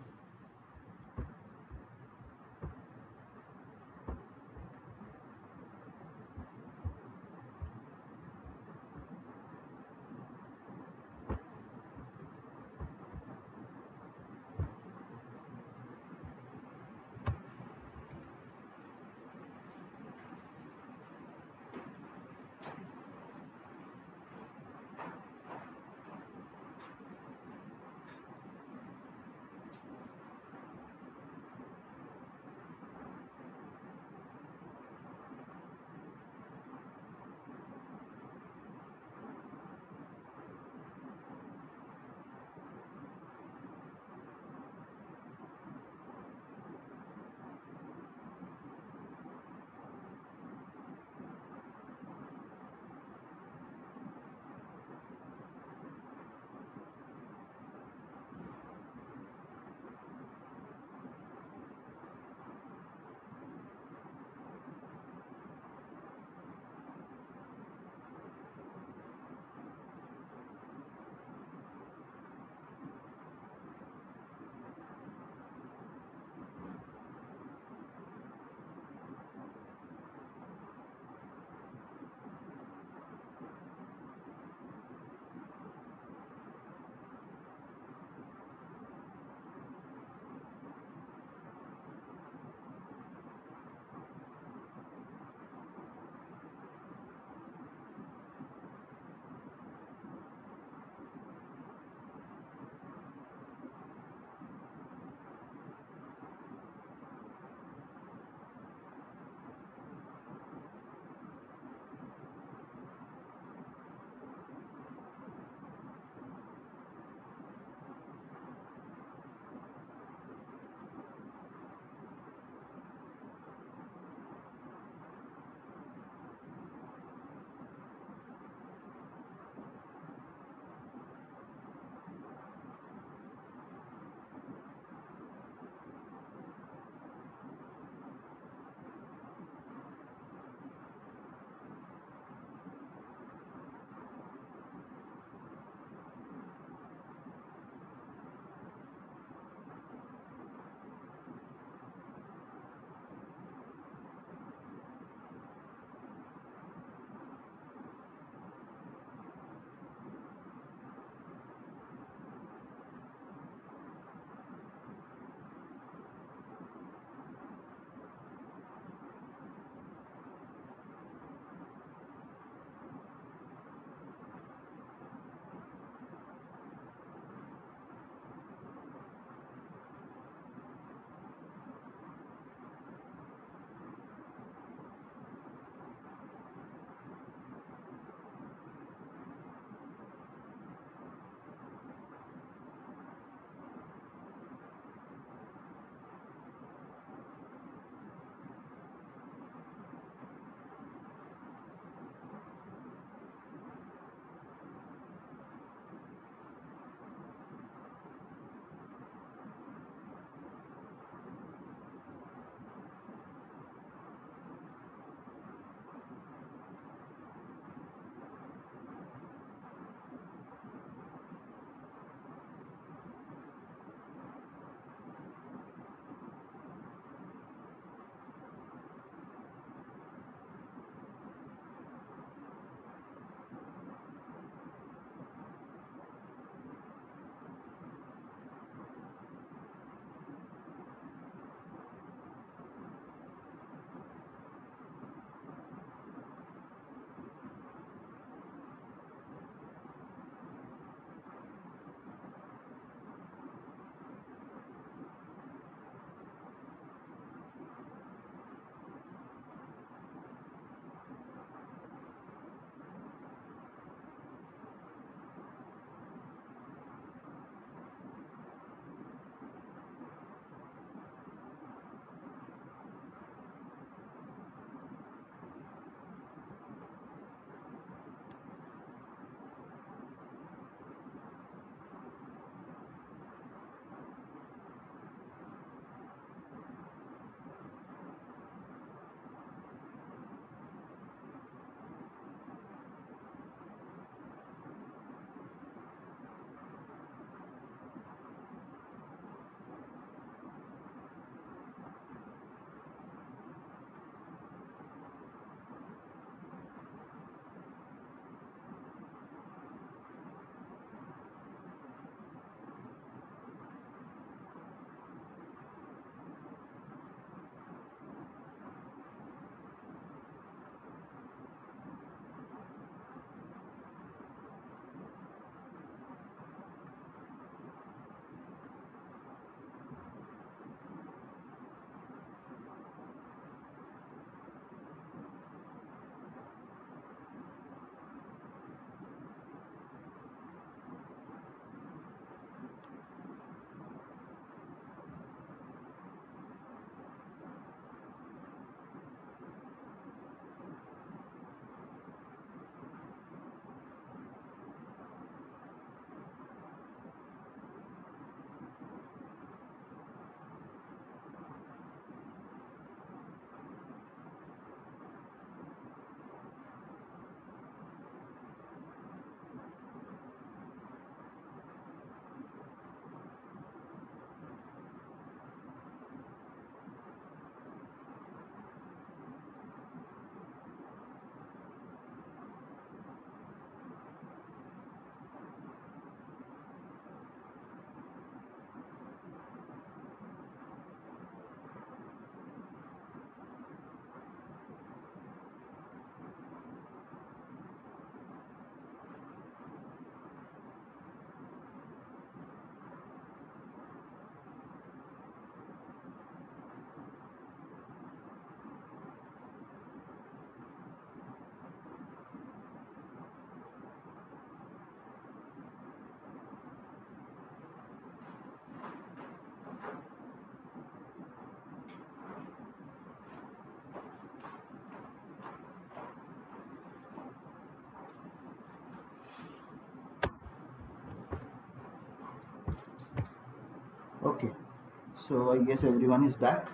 So I guess everyone is back.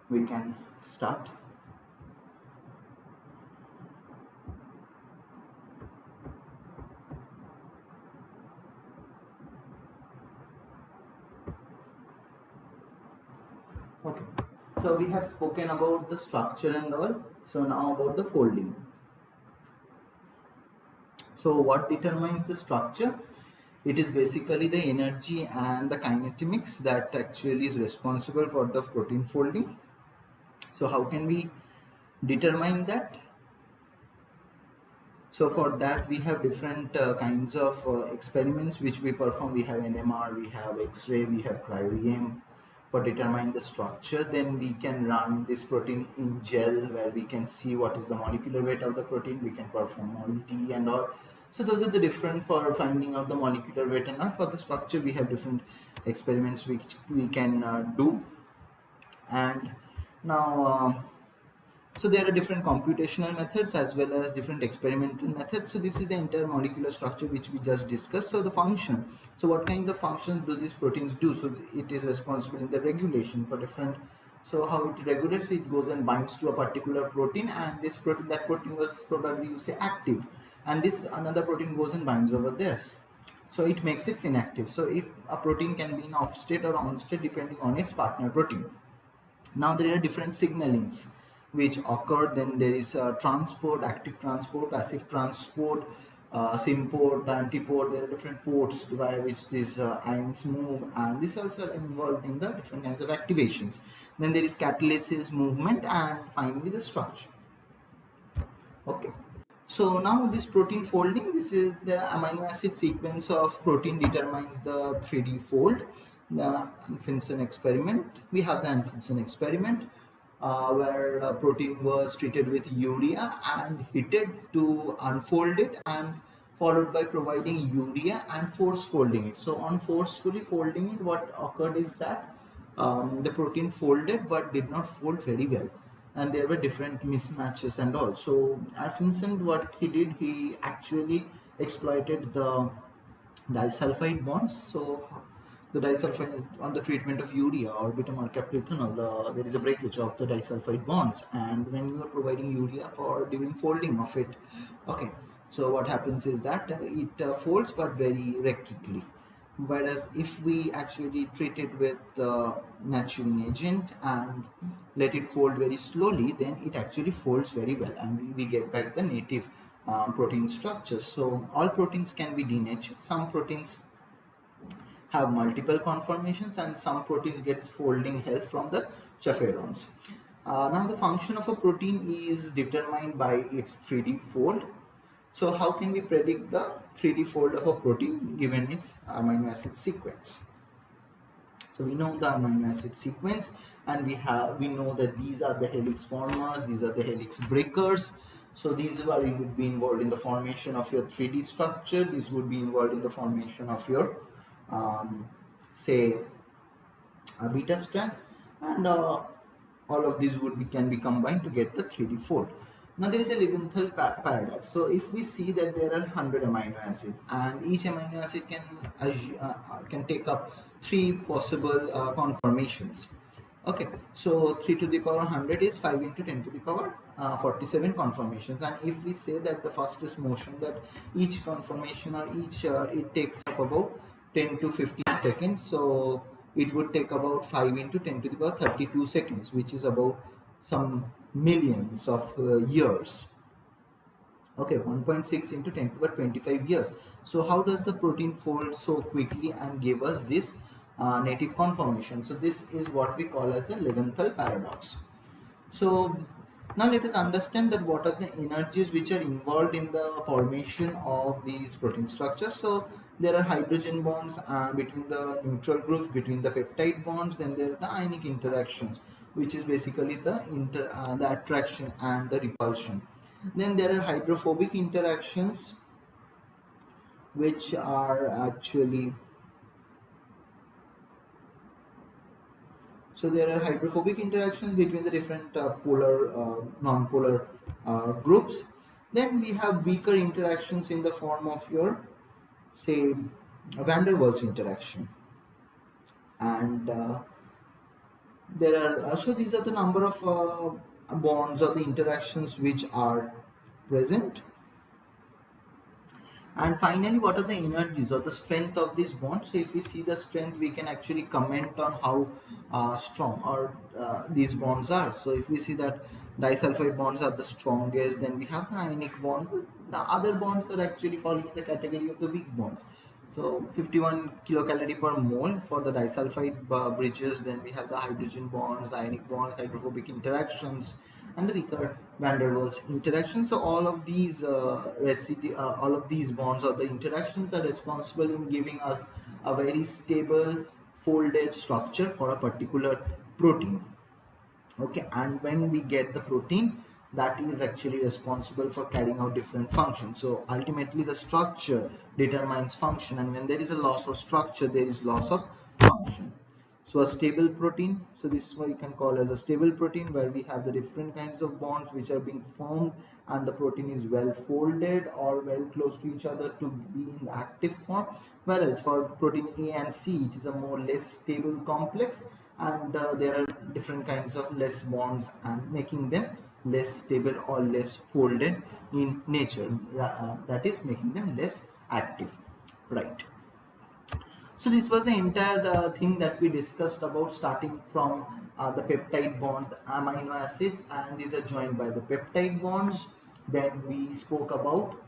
We can start. Okay. So we have spoken about the structure and all. So now about the folding. So what determines the structure? It is basically the energy and the kinetics that actually is responsible for the protein folding. So how can we determine that? So for that we have different kinds of experiments which we perform. We have NMR, we have X-ray, we have cryo-EM for determining the structure. Then we can run this protein in gel where we can see what is the molecular weight of the protein. We can perform MOL-T and all. So those are the different for finding out the molecular weight, and not for the structure we have different experiments which we can do. And now so there are different computational methods as well as different experimental methods. So this is the entire molecular structure which we just discussed. So the function. So what kinds of functions do these proteins do? So it is responsible in the regulation for different. So how it regulates, it goes and binds to a particular protein, and this protein, that protein was probably, you say, active, and this another protein goes and binds over this. So it makes it inactive. So if a protein can be in off state or on state depending on its partner protein. Now there are different signalings which occur. Then there is transport, active transport, passive transport, symport, antiport. There are different ports via which these ions move, and this also involved in the different kinds of activations. Then there is catalysis, movement, and finally the structure. Okay. So now this protein folding, this is the amino acid sequence of protein determines the 3D fold. The Anfinsen experiment, we have the Anfinsen experiment where protein was treated with urea and heated to unfold it, and followed by providing urea and force folding it. So on forcefully folding it, what occurred is that the protein folded but did not fold very well, and there were different mismatches and all. So Alfinson, what he did, he actually exploited the disulfide bonds. So the disulfide on the treatment of urea or beta-mercaptolithanol, there is a breakage of the disulfide bonds, and when you are providing urea for during folding of it, okay, so what happens is that it folds but very rectally. Whereas if we actually treat it with natural agent and let it fold very slowly, then it actually folds very well, and we get back the native protein structure. So all proteins can be denatured. Some proteins have multiple conformations, and some proteins get folding help from the chaperones. Now the function of a protein is determined by its 3D fold. So how can we predict the 3D fold of a protein given its amino acid sequence? So we know the amino acid sequence, and we know that these are the helix formers, these are the helix breakers. So these are, you would be involved in the formation of your 3D structure. These would be involved in the formation of your say beta strands, and all of these can be combined to get the 3D fold. Now there is a Leventhal paradox. So if we see that there are 100 amino acids, and each amino acid can take up 3 possible conformations. Okay, so 3 to the power 100 is 5 into 10 to the power 47 conformations. And if we say that the fastest motion, that each conformation or each it takes up about 10 to 15 seconds, so it would take about 5 into 10 to the power 32 seconds, which is about some millions of years. Okay, 1.6 into 10 to the power 25 years. So how does the protein fold so quickly and give us this native conformation? So this is what we call as the Leventhal paradox. So now let us understand that what are the energies which are involved in the formation of these protein structures. So there are hydrogen bonds between the neutral groups, between the peptide bonds. Then there are the ionic interactions, which is basically the attraction and the repulsion. Then there are hydrophobic interactions, which are actually, so there are hydrophobic interactions between the different polar, non-polar groups. Then we have weaker interactions in the form of your, say, van der Waals interaction. And There are so these are the number of bonds or the interactions which are present. And finally, what are the energies or the strength of these bonds? So if we see the strength, we can actually comment on how strong or these bonds are. So if we see that disulfide bonds are the strongest, then we have the ionic bonds. The other bonds are actually falling in the category of the weak bonds. So 51 kilocalorie per mole for the disulfide bridges. Then we have the hydrogen bonds, the ionic bonds, hydrophobic interactions, and the Rickard van der Waals interaction. So all of these bonds or the interactions are responsible in giving us a very stable folded structure for a particular protein. Okay, and when we get the protein, that is actually responsible for carrying out different functions. So ultimately the structure determines function, and when there is a loss of structure, there is loss of function. So a stable protein, so this is what you can call as a stable protein, where we have the different kinds of bonds which are being formed and the protein is well folded or well close to each other to be in the active form. Whereas for protein A and C, it is a more less stable complex, and there are different kinds of less bonds and making them less stable or less folded in nature, that is making them less active, right? So this was the entire thing that we discussed about, starting from the peptide bond, the amino acids, and these are joined by the peptide bonds. Then we spoke about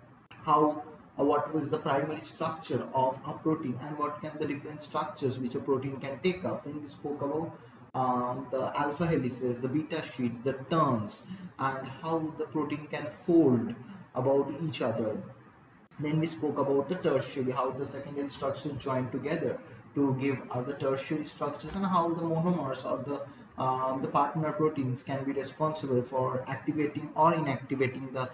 how what was the primary structure of a protein and what can the different structures which a protein can take up. Then we spoke about the alpha helices, the beta sheets, the turns, and how the protein can fold about each other. Then we spoke about the tertiary, how the secondary structures join together to give other tertiary structures, and how the monomers or the partner proteins can be responsible for activating or inactivating the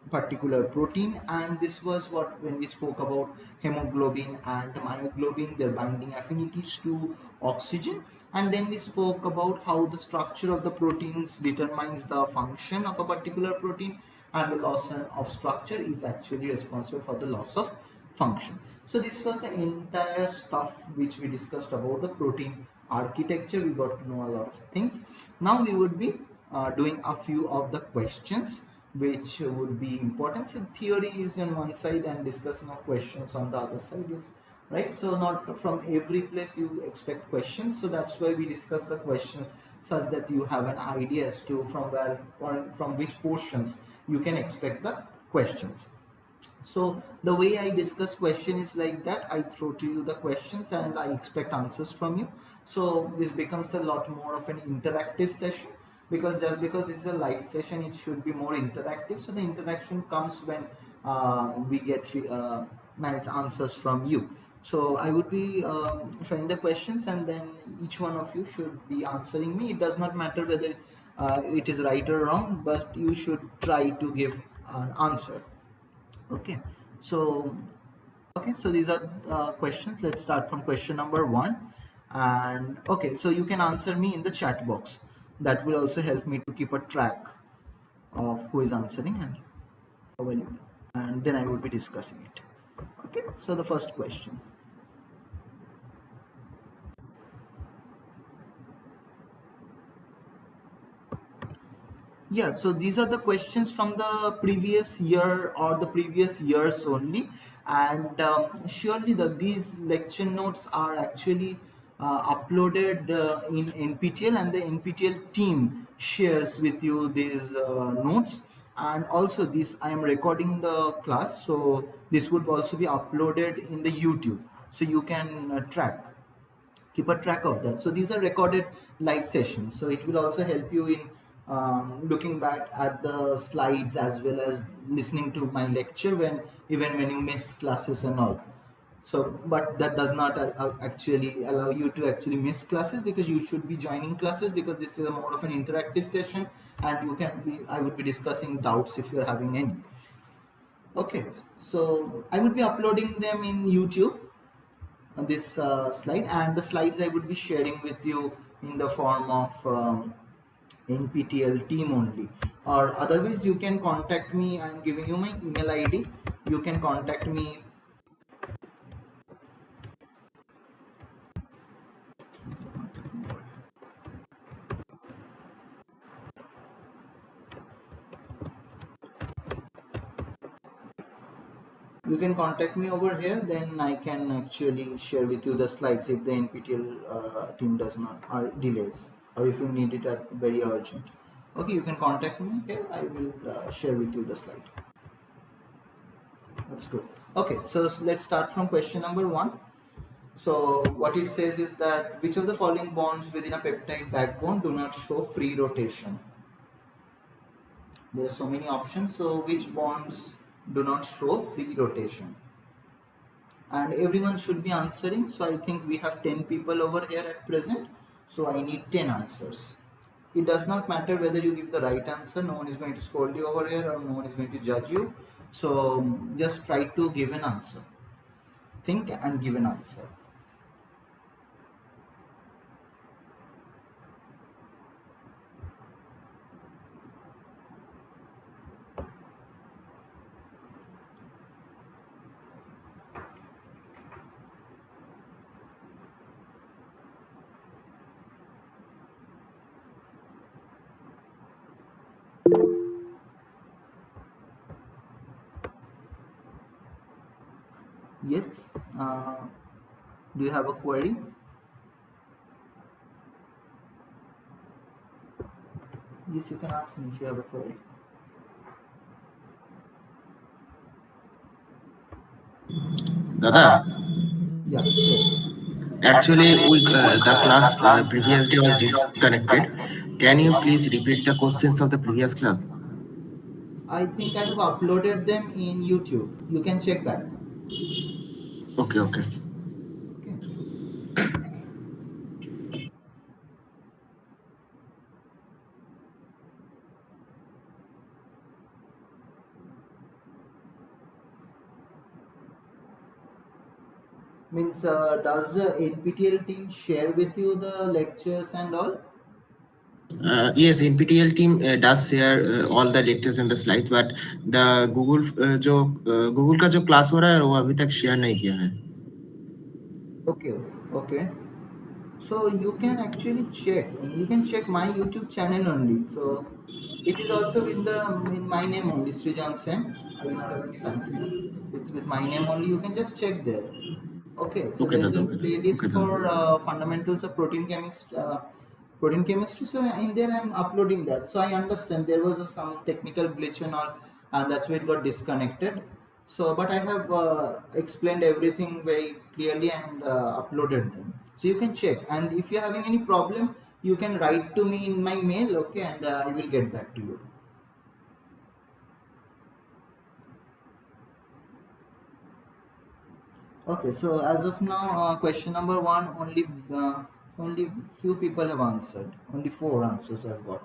particular protein. And this was what when we spoke about hemoglobin and myoglobin, their binding affinities to oxygen. And then we spoke about how the structure of the proteins determines the function of a particular protein, and the loss of structure is actually responsible for the loss of function. So this was the entire stuff which we discussed about the protein architecture. We got to know a lot of things. Now we would be doing a few of the questions which would be important. So theory is on one side and discussion of questions on the other side is right. So not from every place you expect questions, so that's why we discuss the questions such that you have an idea as to from where or from which portions you can expect the questions. So the way I discuss question is like that: I throw to you the questions and I expect answers from you. So this becomes a lot more of an interactive session, because just because this is a live session, it should be more interactive. So the interaction comes when we get nice answers from you. So I would be showing the questions, and then each one of you should be answering me. It does not matter whether it is right or wrong, but you should try to give an answer. Okay, so these are questions. Let's start from question number one. And okay, so you can answer me in the chat box. That will also help me to keep a track of who is answering and how well, and then I will be discussing it. Okay, so the first question. Yeah, so these are the questions from the previous year or the previous years only, and surely these lecture notes are actually uploaded in NPTEL, and the NPTEL team shares with you these notes. And also this, I am recording the class, so this would also be uploaded in the YouTube, so you can keep a track of that. So these are recorded live sessions, so it will also help you in looking back at the slides as well as listening to my lecture when even when you miss classes and all. So but that does not actually allow you to actually miss classes, because you should be joining classes, because this is a more of an interactive session, and you can be, I would be discussing doubts if you're having any. Okay, so I would be uploading them in YouTube on this slide, and the slides I would be sharing with you in the form of NPTEL team only, or otherwise you can contact me. I'm giving you my email ID. You can contact me. you can contact me over here, then I can actually share with you the slides if the NPTEL team does not or delays, or if you need it at very urgent. Okay, you can contact me here, I will share with you the slide. That's good. Okay, so let's start from question number 1. So what it says is that which of the following bonds within a peptide backbone do not show free rotation? There are so many options. So which bonds do not show free rotation? And everyone should be answering. So I think we have 10 people over here at present. So I need 10 answers. It does not matter whether you give the right answer. No one is going to scold you over here, or no one is going to judge you. So just try to give an answer. Think and give an answer. Yes. Do you have a query? Yes, you can ask me if you have a query. Dada, Yeah, sure. actually, the class previous day was disconnected. Can you please repeat the questions of the previous class? I think I have uploaded them in YouTube. You can check back. Okay, okay. Okay. Means, does the NPTEL team share with you the lectures and all? Yes, NPTEL team does share all the lectures and the slides, but the Google जो Google का जो class हो रहा है वो अभी तक share नहीं किया है. Okay, okay. So you can actually check. You can check my YouTube channel only. So it is also in my name only, Srijan Sen. I do not have any fancy name. So it's with my name only. You can just check there. Okay, so Okay, there is दादा, a okay, playlist okay, दादा. for fundamentals of protein chemistry. So in there I'm uploading that. So I understand there was some technical glitch and all, and that's why it got disconnected. So, but I have explained everything very clearly and uploaded them. So you can check. And if you're having any problem, you can write to me in my mail. Okay, and I will get back to you. Okay, so as of now, question number 1, only few people have answered. Only 4 answers I've got.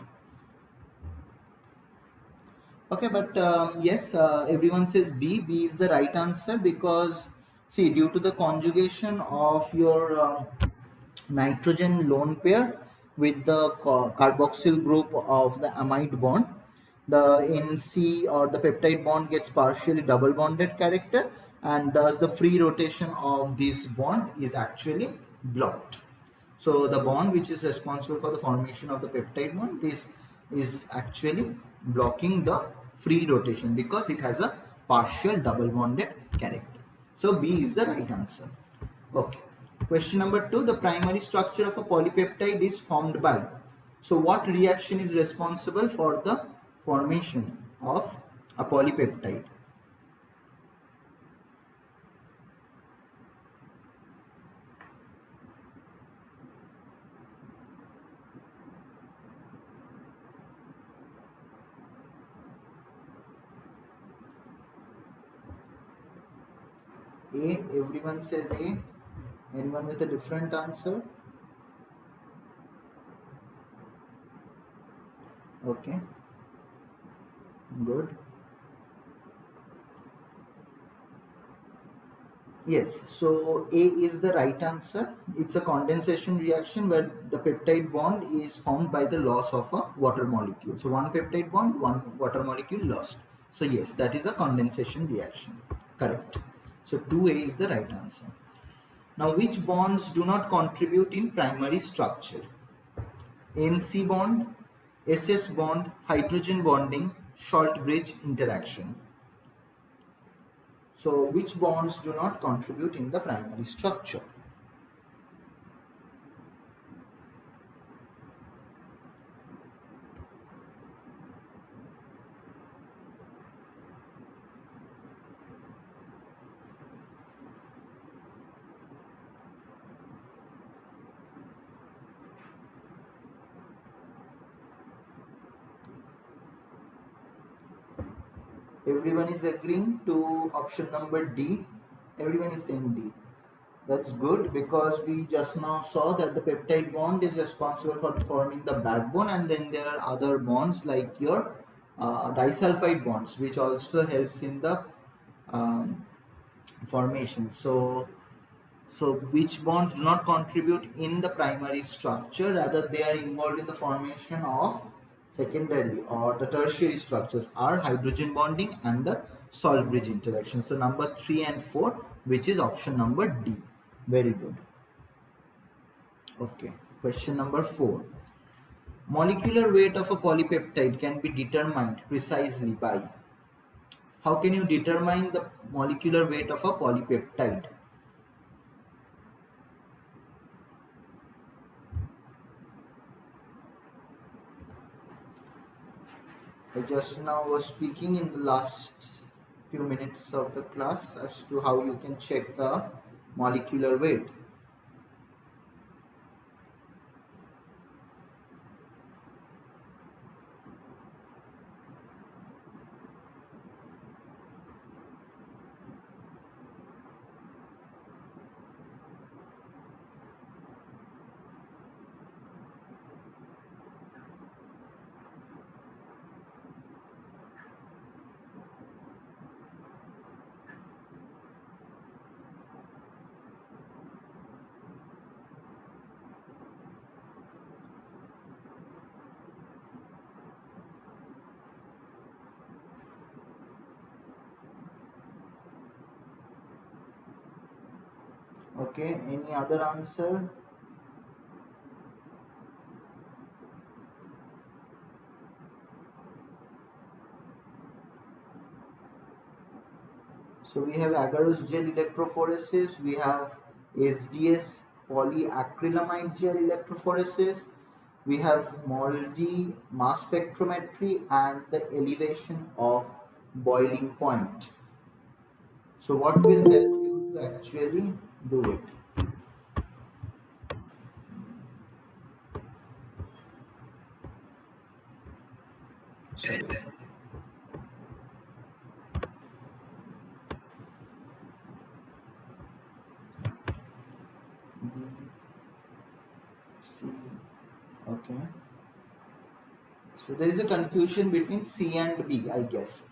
Okay, but yes, everyone says B. B is the right answer because, see, due to the conjugation of your nitrogen lone pair with the carboxyl group of the amide bond, the NC or the peptide bond gets partially double bonded character, and thus the free rotation of this bond is actually blocked. So the bond which is responsible for the formation of the peptide bond, this is actually blocking the free rotation because it has a partial double bonded character. So B is the right answer. Okay. Question number 2, the primary structure of a polypeptide is formed by. So what reaction is responsible for the formation of a polypeptide? A, everyone says A. Anyone with a different answer? Okay, good. Yes, so A is the right answer. It's a condensation reaction where the peptide bond is formed by the loss of a water molecule. So one peptide bond, one water molecule lost. So yes, that is a condensation reaction. Correct. So 2A is the right answer. Now, which bonds do not contribute in primary structure? NC bond, SS bond, hydrogen bonding, short bridge interaction. So which bonds do not contribute in the primary structure? Everyone is agreeing to option number D. Everyone is saying D. That's good, because we just now saw that the peptide bond is responsible for forming the backbone, and then there are other bonds like your disulfide bonds, which also helps in the um, formation. So which bonds do not contribute in the primary structure, rather they are involved in the formation of secondary or the tertiary structures, are hydrogen bonding and the salt bridge interaction. So number 3 and 4, which is option number D. Very good. Okay, question number 4. Molecular weight of a polypeptide can be determined precisely by. How can you determine the molecular weight of a polypeptide? I just now was speaking in the last few minutes of the class as to how you can check the molecular weight. Okay, any other answer? So we have agarose gel electrophoresis, we have SDS polyacrylamide gel electrophoresis, we have MALDI mass spectrometry, and the elevation of boiling point. So what will help you to actually do it? Sorry. B, C, okay. So there is a confusion between C and B, I guess.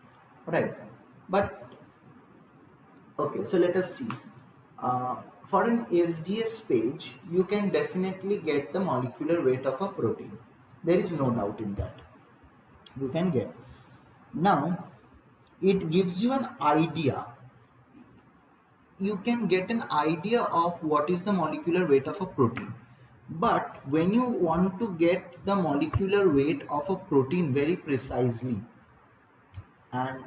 Right. But okay, so let us see. For an SDS page, you can definitely get the molecular weight of a protein. There is no doubt in that. You can get. Now, it gives you an idea. You can get an idea of what is the molecular weight of a protein. But when you want to get the molecular weight of a protein very precisely, and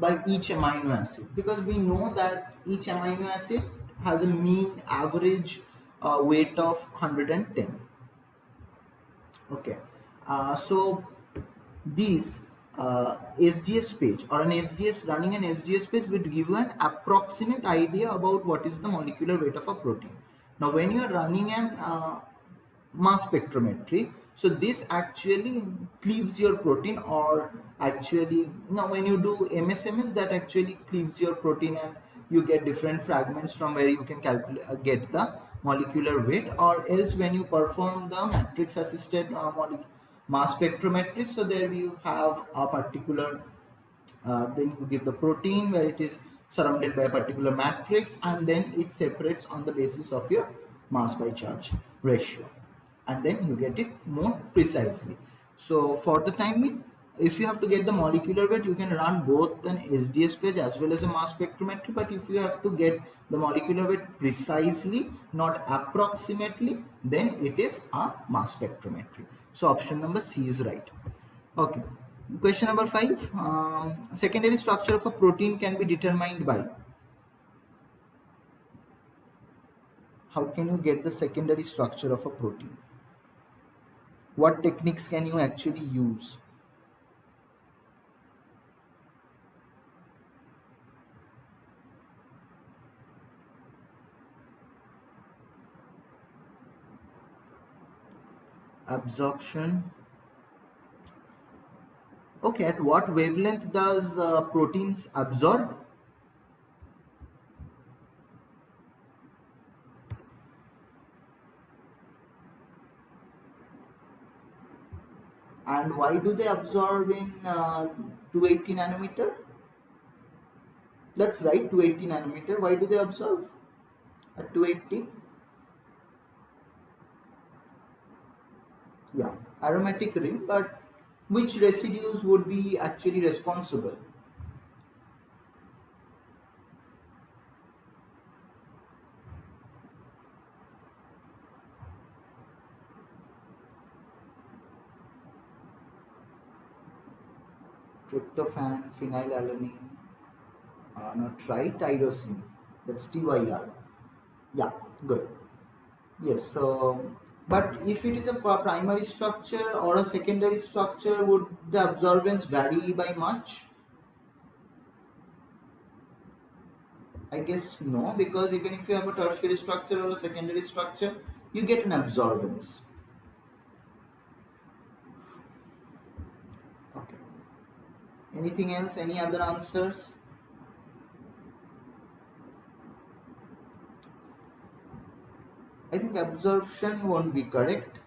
by each amino acid, because we know that each amino acid has a mean average weight of 110. Okay, so these SDS page, or an SDS, running an SDS page would give you an approximate idea about what is the molecular weight of a protein. Now when you are running an mass spectrometry, so this actually cleaves your protein, or actually now when you do MSMS, that actually cleaves your protein and you get different fragments from where you can calculate get the molecular weight. Or else when you perform the matrix assisted mass spectrometry, so there you have a particular then you give the protein where it is surrounded by a particular matrix, and then it separates on the basis of your mass by charge ratio, and then you get it more precisely. So for the time being, if you have to get the molecular weight, you can run both an SDS page as well as a mass spectrometry. But if you have to get the molecular weight precisely, not approximately, then it is a mass spectrometry. So option number C is right. Okay, Question number 5. Secondary structure of a protein can be determined by. How can you get the secondary structure of a protein? What techniques can you actually use? Absorption. Okay, at what wavelength does proteins absorb? And why do they absorb in 280 nanometer? That's right, 280 nanometer. Why do they absorb at 280? Yeah, aromatic ring, but which residues would be actually responsible? Tryptophan, phenylalanine, not right, tyrosine. That's TYR. Yeah, good. Yes, so but if it is a primary structure or a secondary structure, would the absorbance vary by much? I guess no, because even if you have a tertiary structure or a secondary structure, you get an absorbance. Okay. Anything else? Any other answers? I think absorption won't be correct.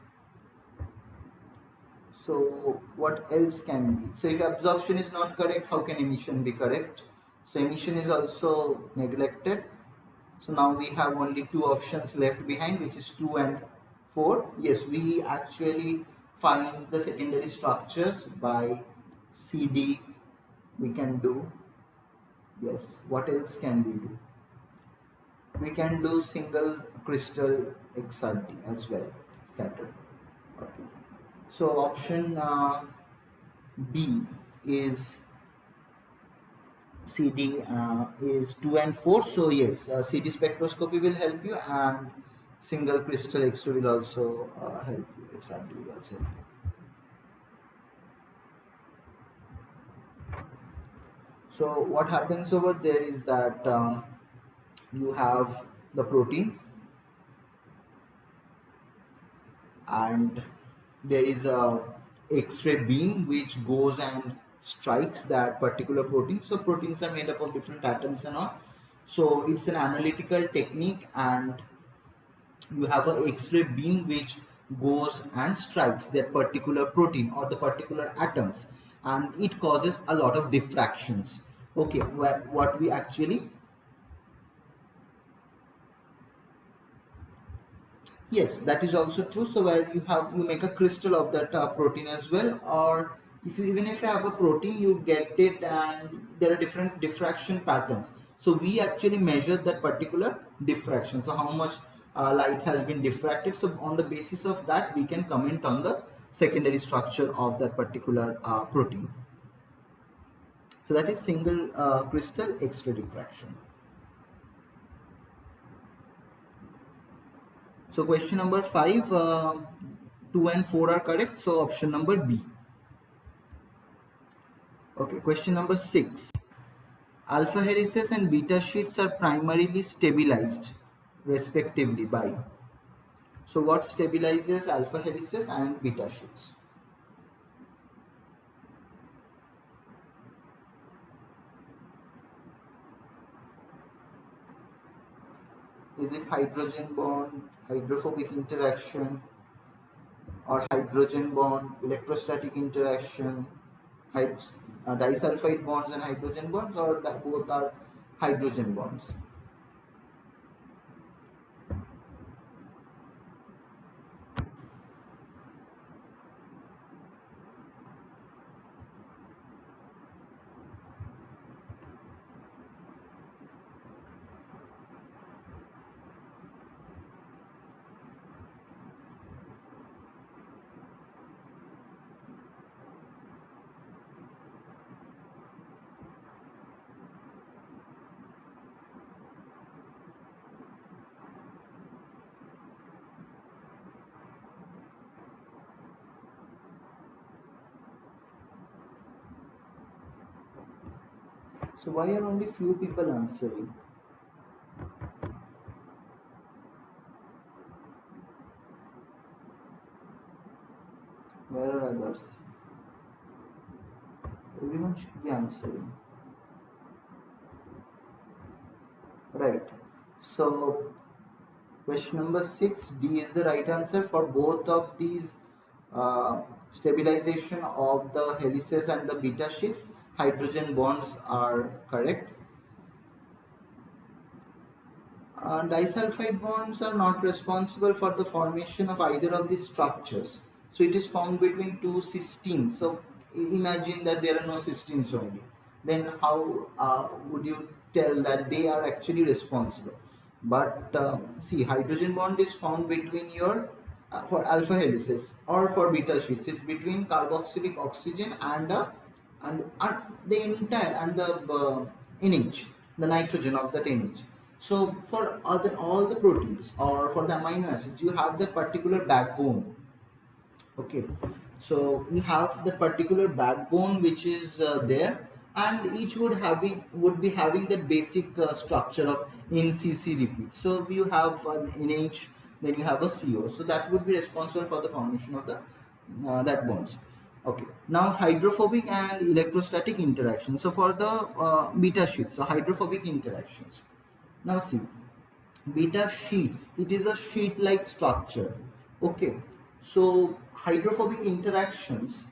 So what else can be? So if absorption is not correct, how can emission be correct? So emission is also neglected. So now we have only two options left behind, which is 2 and 4. Yes, we actually find the secondary structures by CD. We can do. Yes, what else can we do? We can do single crystal XRD as well, scattered. Okay. So option B is CD is 2 and 4. So yes, CD spectroscopy will help you, and single crystal X-ray will also help you. XRD will also help you. So what happens over there is that you have the protein, and there is a X-ray beam which goes and strikes that particular protein. So proteins are made up of different atoms and all. So it's an analytical technique, and you have a X-ray beam which goes and strikes that particular protein or the particular atoms, and it causes a lot of diffractions. Okay, what we actually, yes, that is also true. So where you make a crystal of that protein as well, or if you even if you have a protein, you get it, and there are different diffraction patterns. So we actually measure that particular diffraction. So how much light has been diffracted. So on the basis of that, we can comment on the secondary structure of that particular protein. So that is single crystal X-ray diffraction. So question number 5, 2 and 4 are correct. So option number B. Okay, question number 6. Alpha helices and beta sheets are primarily stabilized respectively by. So what stabilizes alpha helices and beta sheets? Is it hydrogen bond, hydrophobic interaction, or hydrogen bond, electrostatic interaction, disulfide bonds and hydrogen bonds, or both are hydrogen bonds? So why are only few people answering? Where are others? Everyone should be answering. Right. So question number 6, D is the right answer for both of these uh, stabilization of the helices and the beta sheets. Hydrogen bonds are correct. Disulfide bonds are not responsible for the formation of either of these structures. So it is formed between two cysteines. So imagine that there are no cysteines only. Then how would you tell that they are actually responsible? But see, hydrogen bond is formed between your for alpha helices or for beta sheets. It's between carboxylic oxygen and the entire and the NH, the nitrogen of that NH. So for all the proteins or for the amino acids, you have the particular backbone. Okay, so we have the particular backbone which is there, and each would be having the basic structure of NCC repeat. So you have an NH, then you have a CO. So that would be responsible for the formation of the that bonds. Okay, now hydrophobic and electrostatic interactions. So for the beta sheets, so hydrophobic interactions. Now see, beta sheets, it is a sheet like structure. Okay, so hydrophobic interactions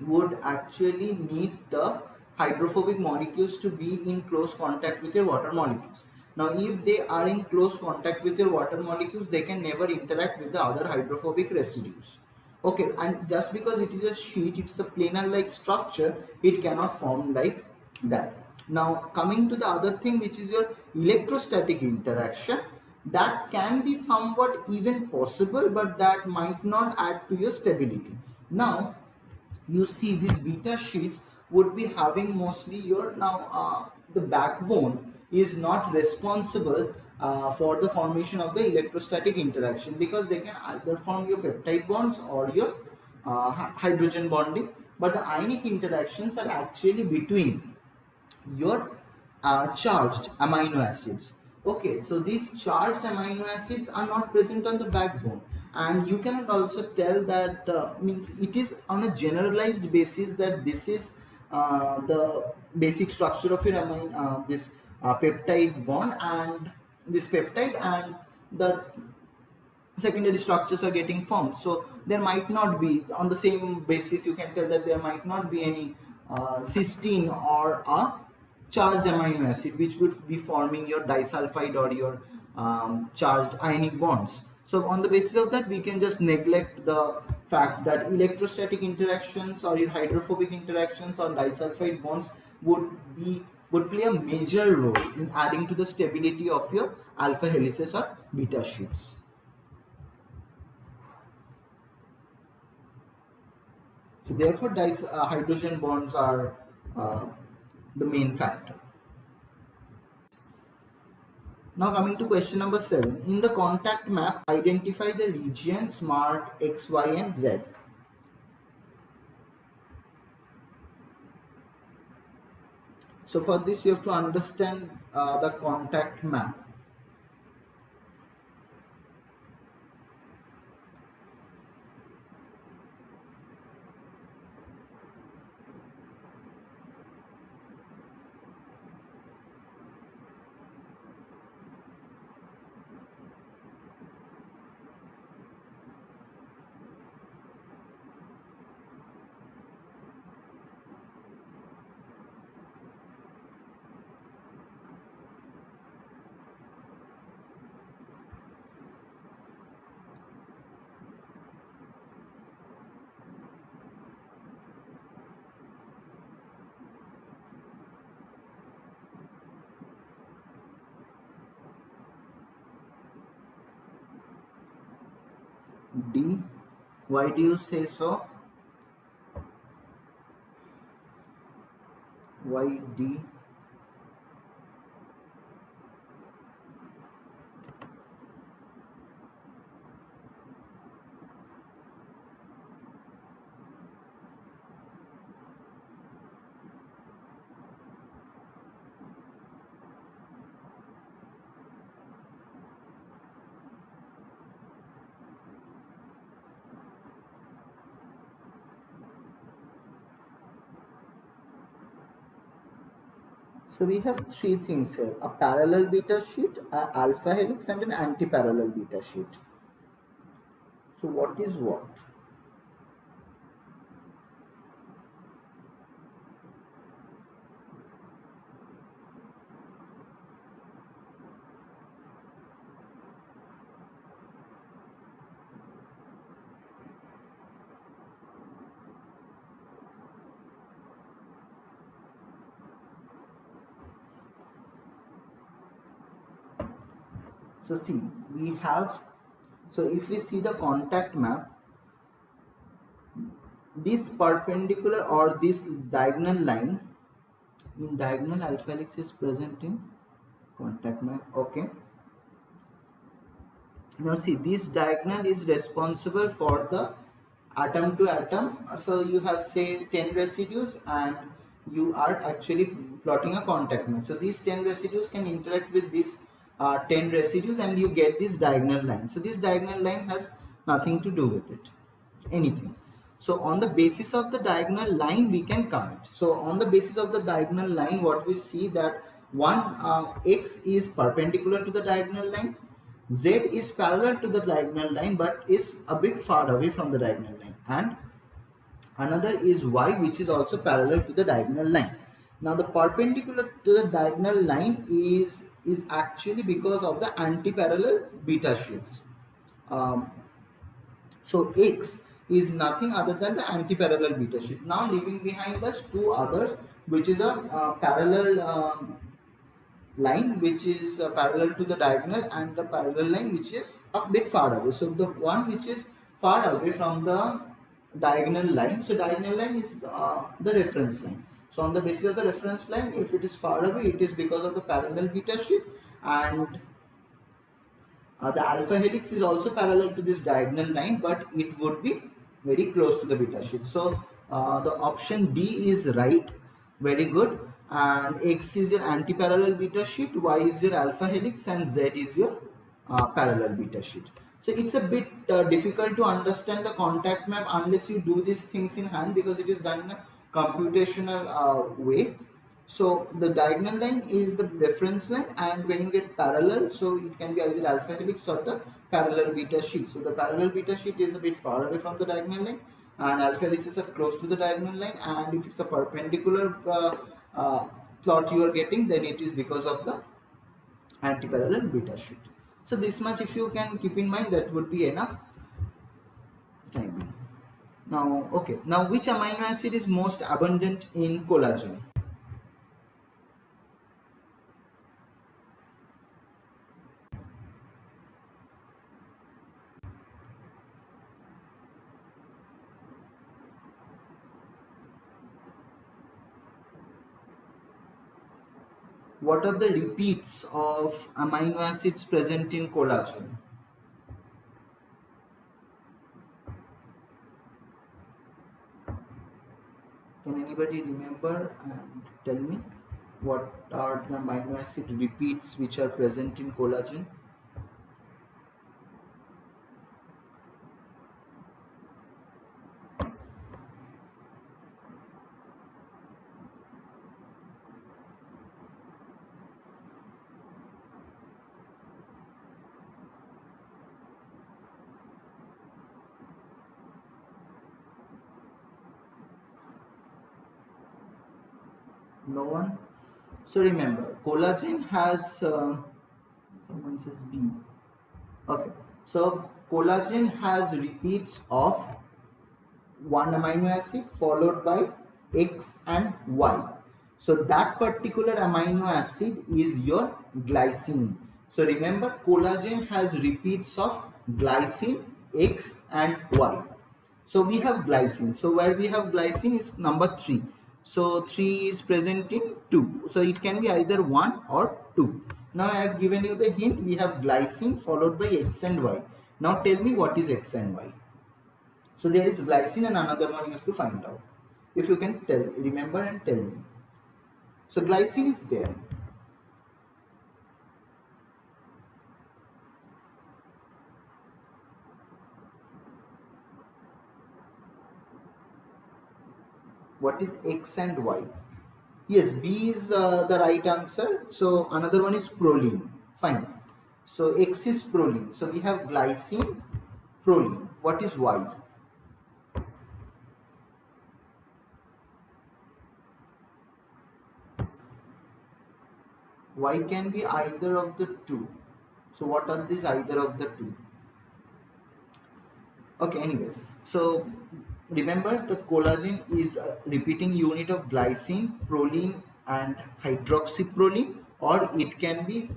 would actually need the hydrophobic molecules to be in close contact with your water molecules. Now if they are in close contact with your water molecules, they can never interact with the other hydrophobic residues. Okay, and just because it is a sheet, it's a planar like structure, it cannot form like that. Now coming to the other thing, which is your electrostatic interaction, that can be somewhat even possible, but that might not add to your stability. Now you see these beta sheets would be having mostly your the backbone is not responsible for the formation of the electrostatic interaction, because they can either form your peptide bonds or your hydrogen bonding, but the ionic interactions are actually between your charged amino acids. Okay, so these charged amino acids are not present on the backbone, and you cannot also tell that means it is on a generalized basis that this is the basic structure of your this peptide bond, and this peptide and the secondary structures are getting formed. So there might not be, on the same basis you can tell that there might not be any cysteine or a charged amino acid which would be forming your disulfide or your charged ionic bonds. So on the basis of that, we can just neglect the fact that electrostatic interactions or your hydrophobic interactions or disulfide bonds would be would play a major role in adding to the stability of your alpha helices or beta sheets. So therefore, hydrogen bonds are uh, the main factor. Now coming to question number 7. In the contact map, identify the region SMART X, Y and Z. So for this you have to understand the contact map. D. Why do you say so? Why D? So we have three things here: a parallel beta sheet, a alpha helix, and an anti-parallel beta sheet. So what is what? So see, we have, so if we see the contact map, this perpendicular or this diagonal line in diagonal alpha helix is present in contact map. Okay. Now see, this diagonal is responsible for the atom to atom. So you have say 10 residues and you are actually plotting a contact map. So these 10 residues can interact with these 10 residues and you get this diagonal line. So this diagonal line has nothing to do with it, anything. So on the basis of the diagonal line we can comment. So on the basis of the diagonal line, what we see that one, x is perpendicular to the diagonal line, z is parallel to the diagonal line but is a bit far away from the diagonal line, and another is y, which is also parallel to the diagonal line. Now the perpendicular to the diagonal line is actually because of the anti-parallel beta sheets. um, so x is nothing other than the anti-parallel beta sheet. Now leaving behind us two others, which is a parallel line which is parallel to the diagonal, and the parallel line which is a bit far away. So the one which is far away from the diagonal line, so diagonal line is the reference line. So on the basis of the reference line, if it is far away, it is because of the parallel beta sheet, and the alpha helix is also parallel to this diagonal line, but it would be very close to the beta sheet. So the option D is right. Very good. And X is your anti-parallel beta sheet, Y is your alpha helix, and Z is your parallel beta sheet. So it's a bit difficult to understand the contact map unless you do these things in hand, because it is done in a computational way. So the diagonal line is the reference line, and when you get parallel, so it can be either alpha helix or the parallel beta sheet. So the parallel beta sheet is a bit far away from the diagonal line, and alpha helices are close to the diagonal line, and if it's a perpendicular uh, plot you are getting, then it is because of the anti-parallel beta sheet. So this much if you can keep in mind, that would be enough time. Now okay, now which amino acid is most abundant in collagen? What are the repeats of amino acids present in collagen? Can anybody remember and tell me what are the amino acid repeats which are present in collagen? No one? So remember, collagen has, someone says B. Okay, so collagen has repeats of one amino acid followed by X and Y. So that particular amino acid is your glycine. So remember, collagen has repeats of glycine, X and Y. So we have glycine. So where we have glycine is number 3. So 3 is present in 2. So it can be either 1 or 2. Now I have given you the hint. We have glycine followed by X and Y. Now tell me what is X and Y. So there is glycine and another one you have to find out. If you can tell, remember and tell me. So glycine is there. What is X and Y? Yes, B is the right answer. So another one is proline. Fine. So X is proline. So we have glycine, proline. What is Y? Y can be either of the two. So what are these either of the two? Okay, anyways. So remember the collagen is a repeating unit of glycine, proline and hydroxyproline, or it can be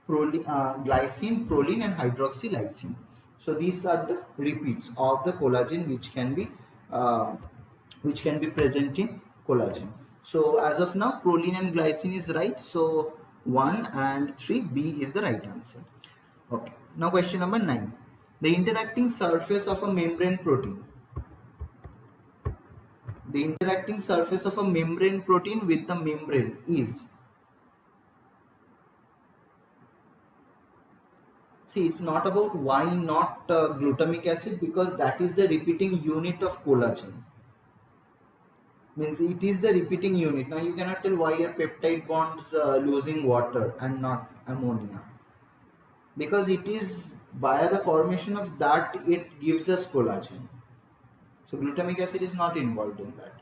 glycine, proline and hydroxylysine. So these are the repeats of the collagen uh, which can be present in collagen. So as of now, proline and glycine is right. So 1 and 3, B is the right answer. Okay. Now question number 9. The interacting surface of a membrane protein. The interacting surface of a membrane protein with the membrane is. See, it's not about why not glutamic acid, because that is the repeating unit of collagen. Means it is the repeating unit. Now you cannot tell why are peptide bonds losing water and not ammonia, because it is via the formation of that it gives us collagen. So glutamic acid is not involved in that.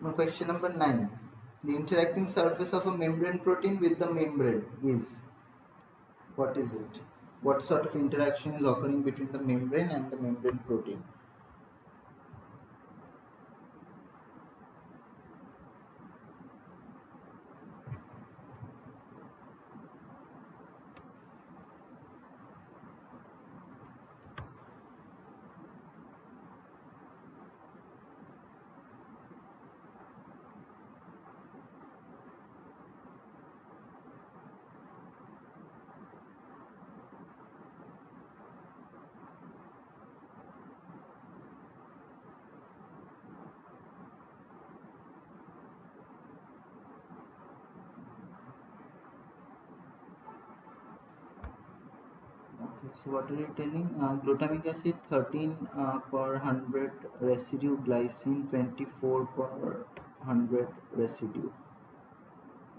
Now question number 9. The interacting surface of a membrane protein with the membrane is, what is it? What sort of interaction is occurring between the membrane and the membrane protein? Okay, so what are you telling? Glutamic acid 13 per 100 residue, glycine 24 per 100 residue.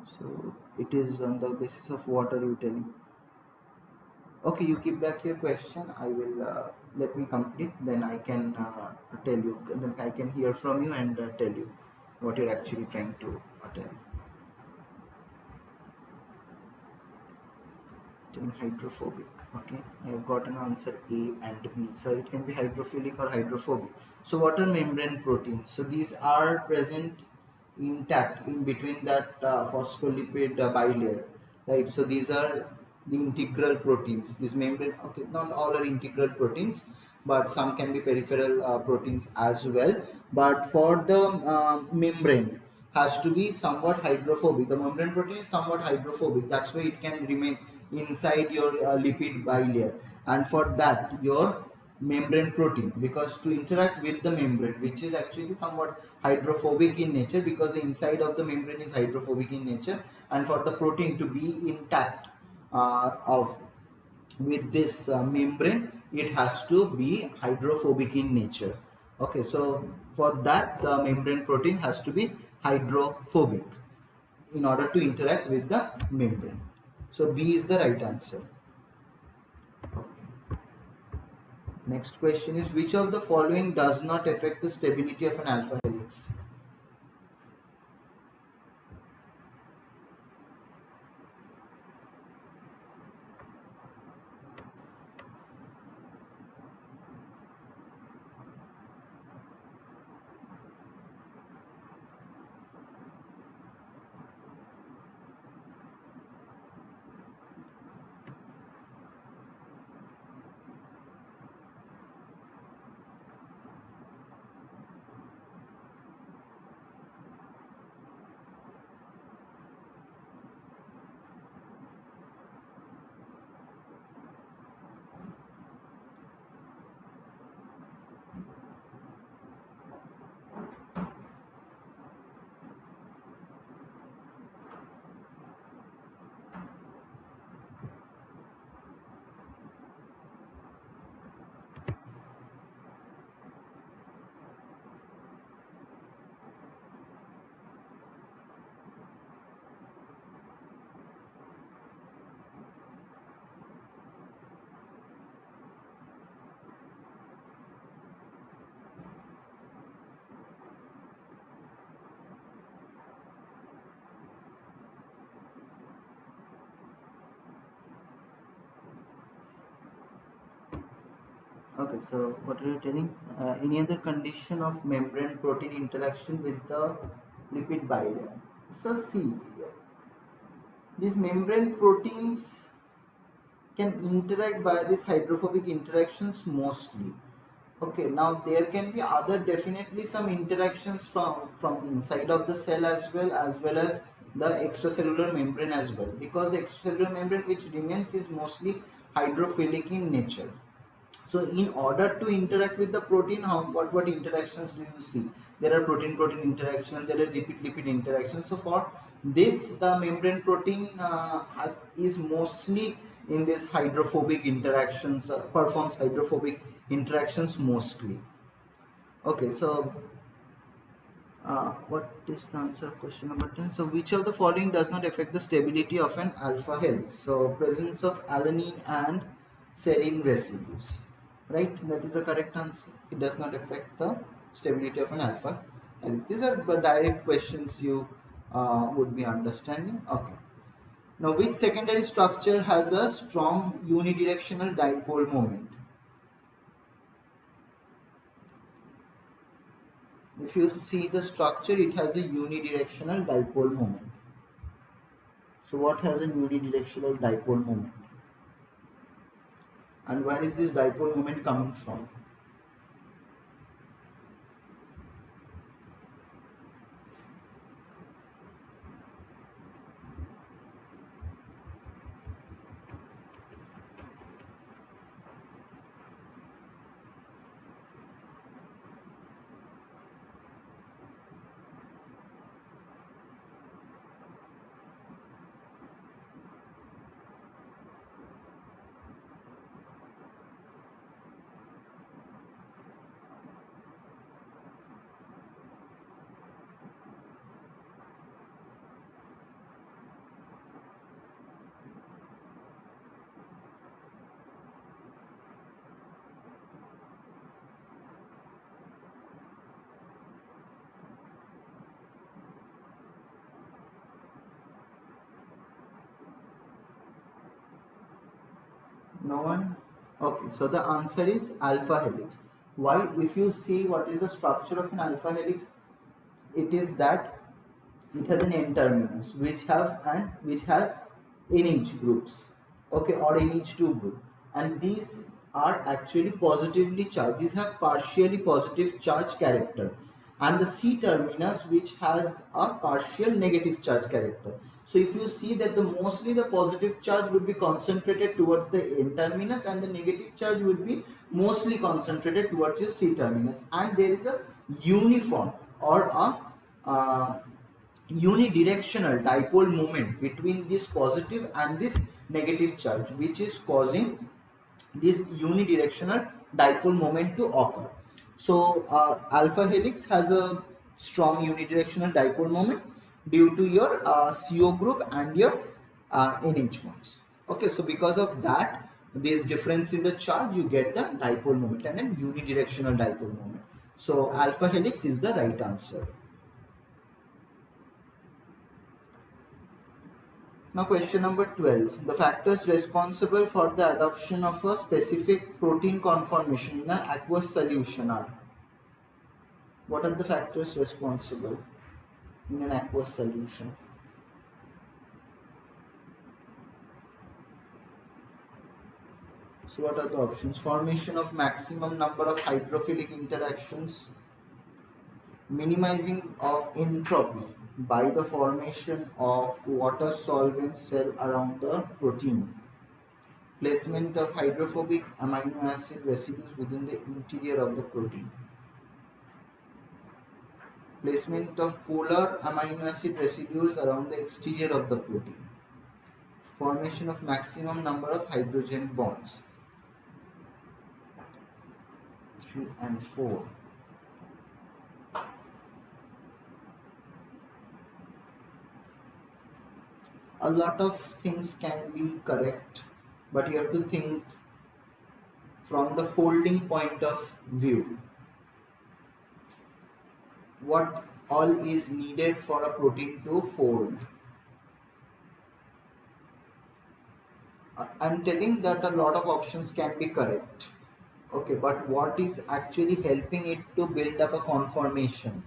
So it is on the basis of what are you telling? Okay, you keep back your question. I will let me complete. Then I can tell you. Then I can hear from you and tell you what you're actually trying to tell. Telling hydrophobic. Okay, I have got an answer A and B. So it can be hydrophilic or hydrophobic. So what are membrane proteins? So these are present intact in between that phospholipid bilayer, right? So these are the integral proteins. These membrane, okay, not all are integral proteins, but some can be peripheral proteins as well. But for the membrane has to be somewhat hydrophobic. The membrane protein is somewhat hydrophobic. That's why it can remain inside your lipid bilayer. And for that, your membrane protein, because to interact with the membrane, which is actually somewhat hydrophobic in nature, because the inside of the membrane is hydrophobic in nature, and for the protein to be intact of with this membrane, it has to be hydrophobic in nature. Okay, so for that the membrane protein has to be hydrophobic in order to interact with the membrane. So B is the right answer. Next question is, which of the following does not affect the stability of an alpha helix? Okay, so what are you telling? Any other condition of membrane protein interaction with the lipid bilayer? So see, these membrane proteins can interact via these hydrophobic interactions mostly. Okay, now there can be other definitely some interactions from inside of the cell as well as the extracellular membrane as well, because the extracellular membrane which remains is mostly hydrophilic in nature. So in order to interact with the protein, what interactions do you see? There are protein protein interactions, there are lipid lipid interactions. So for this, the membrane protein is mostly in this hydrophobic interactions, performs hydrophobic interactions mostly. Okay, so what is the answer of question number 10? So which of the following does not affect the stability of an alpha helix? So presence of alanine and serine residues, right? That is the correct answer. It does not affect the stability of an alpha helix. These are the direct questions you would be understanding. Okay. Now, which secondary structure has a strong unidirectional dipole moment? If you see the structure, it has a unidirectional dipole moment. So what has a unidirectional dipole moment? And where is this dipole moment coming from? No one? Okay, so the answer is alpha helix. Why? If you see what is the structure of an alpha helix, it is that it has an N terminus which has NH groups, okay, or NH2 group, and these are actually positively charged. These have partially positive charge character, and the C terminus which has a partial negative charge character. So if you see that the mostly the positive charge would be concentrated towards the N terminus, and the negative charge would be mostly concentrated towards the C terminus, and there is a uniform or a uh, unidirectional dipole moment between this positive and this negative charge, which is causing this unidirectional dipole moment to occur. So alpha helix has a strong unidirectional dipole moment due to your CO group and your NH bonds. Okay, so because of that, this difference in the charge, you get the dipole moment and then unidirectional dipole moment. So alpha helix is the right answer. Now question number 12. The factors responsible for the adoption of a specific protein conformation in an aqueous solution are. What are the factors responsible in an aqueous solution? So what are the options? Formation of maximum number of hydrophilic interactions, minimizing of entropy by the formation of water solvent cell around the protein, placement of hydrophobic amino acid residues within the interior of the protein, placement of polar amino acid residues around the exterior of the protein, formation of maximum number of hydrogen bonds. 3 and 4. A lot of things can be correct, but you have to think from the folding point of view. What all is needed for a protein to fold? I'm telling that a lot of options can be correct. Okay, but what is actually helping it to build up a conformation?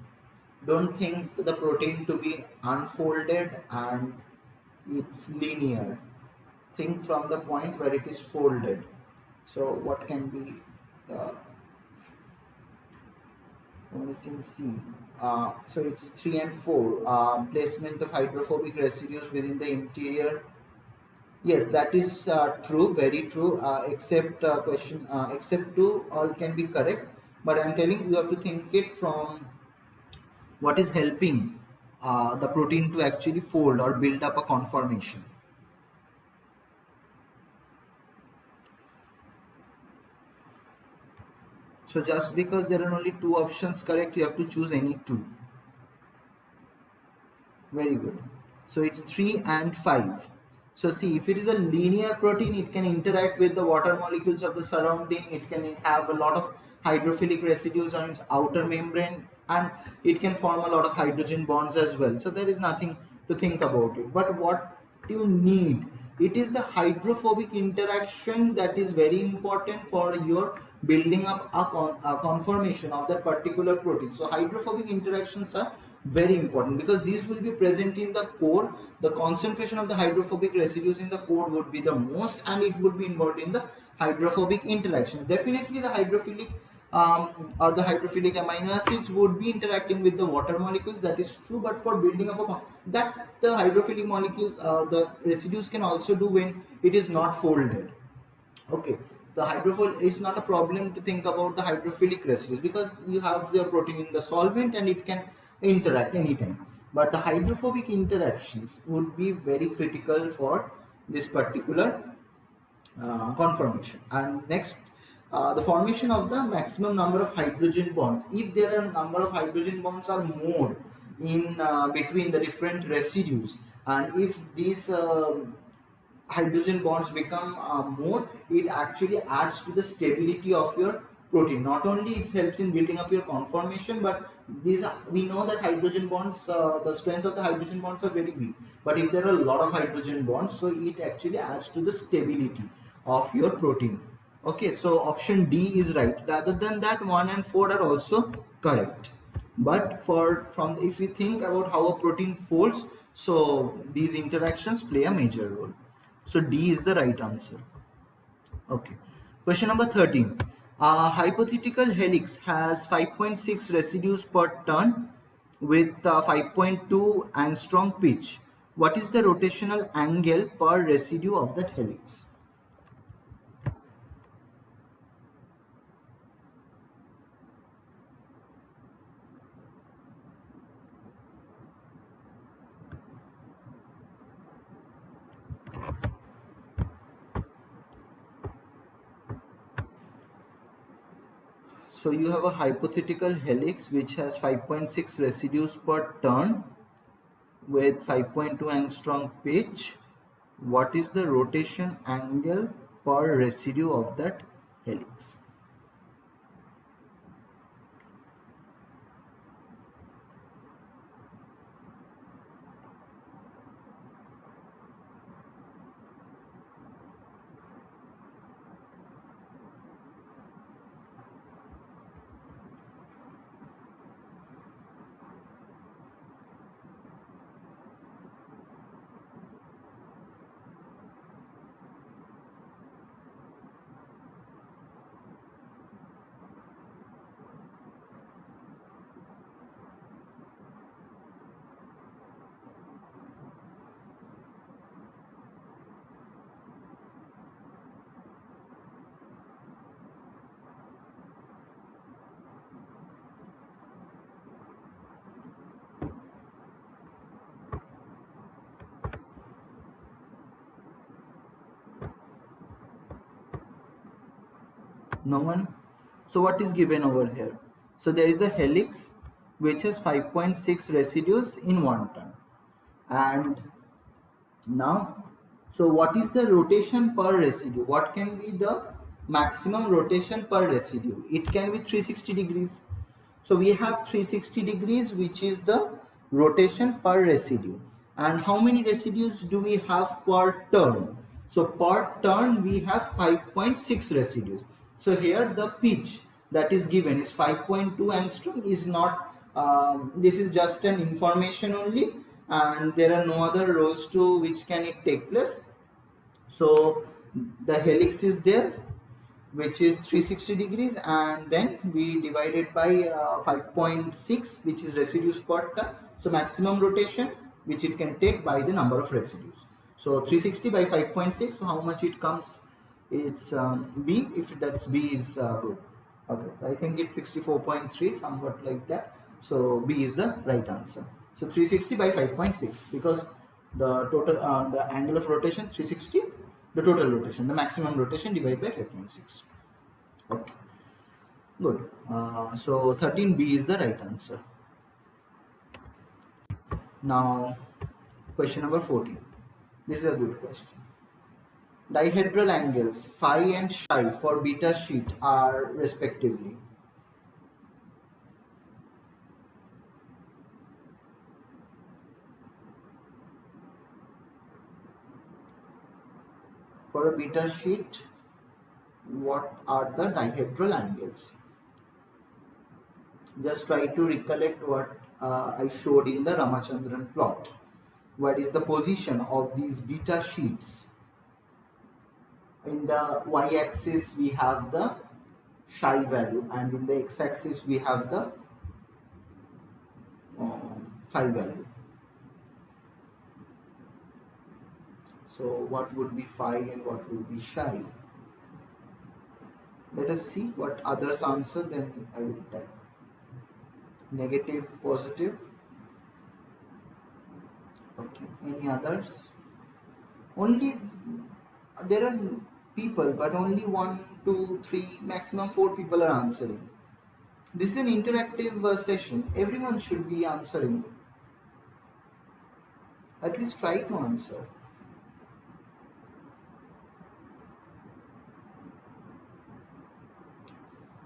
Don't think the protein to be unfolded and it's linear. Think from the point where it is folded. So what can be the missing C? So it's 3 and 4. Placement of hydrophobic residues within the interior. Yes, that is true, very true. Except two, all can be correct. But I'm telling you have to think it from what is helping the protein to actually fold or build up a conformation. So just because there are only two options correct, you have to choose any two. Very good. So it's 3 and 5. So see, if it is a linear protein, it can interact with the water molecules of the surrounding. It can have a lot of hydrophilic residues on its outer membrane, and it can form a lot of hydrogen bonds as well. So there is nothing to think about it. But what you need, it is the hydrophobic interaction that is very important for your building up a conformation of that particular protein. So hydrophobic interactions are very important because these will be present in the core. The concentration of the hydrophobic residues in the core would be the most, and it would be involved in the hydrophobic interaction. Definitely the hydrophilic or the hydrophilic amino acids would be interacting with the water molecules, that is true. But for building up that the hydrophilic molecules, the residues can also do when it is not folded. Okay, the hydrophil, it's not a problem to think about the hydrophilic residues because you have your protein in the solvent and it can interact anytime. But the hydrophobic interactions would be very critical for this particular conformation. And next, the formation of the maximum number of hydrogen bonds. If there are number of hydrogen bonds are more in between the different residues, and if these hydrogen bonds become more, it actually adds to the stability of your protein. Not only it helps in building up your conformation, but these are, we know that hydrogen bonds, the strength of the hydrogen bonds are very weak, but if there are a lot of hydrogen bonds, so it actually adds to the stability of your protein. Okay, so option D is right. Rather than that, 1 and 4 are also correct. But for from if we think about how a protein folds, so these interactions play a major role. So D is the right answer. Okay. Question number 13. A hypothetical helix has 5.6 residues per turn with 5.2 angstrom pitch. What is the rotational angle per residue of that helix? So you have a hypothetical helix which has 5.6 residues per turn with 5.2 angstrom pitch. What is the rotation angle per residue of that helix? No one? So what is given over here? So there is a helix which has 5.6 residues in one turn. And now, so what is the rotation per residue? What can be the maximum rotation per residue? It can be 360 degrees. So we have 360 degrees, which is the rotation per residue. And how many residues do we have per turn? So per turn we have 5.6 residues. So here the pitch that is given is 5.2 angstrom is not, this is just an information only, and there are no other roles to which can it take place. So the helix is there, which is 360 degrees, and then we divide it by 5.6, which is residue spot time. So maximum rotation which it can take by the number of residues. So 360 by 5.6, so how much it comes? It's B. If that's B is good. Okay, so I think it's 64.3, somewhat like that. So B is the right answer. So 360 by 5.6, because the total the angle of rotation 360, the total rotation, the maximum rotation divided by 5.6. Okay, good. So 13B is the right answer. Now, question number 14. This is a good question. Dihedral angles phi and psi for beta sheet are respectively. For a beta sheet, what are the dihedral angles? Just try to recollect what I showed in the Ramachandran plot. What is the position of these beta sheets? In the y-axis we have the psi value, and in the x-axis we have the phi value. So what would be phi and what would be psi? Let us see what others answer, then I will tell. Negative, positive. Okay, any others? Only there are people, but only 1, 2, 3, maximum 4 people are answering. This is an interactive session. Everyone should be answering. At least try to answer.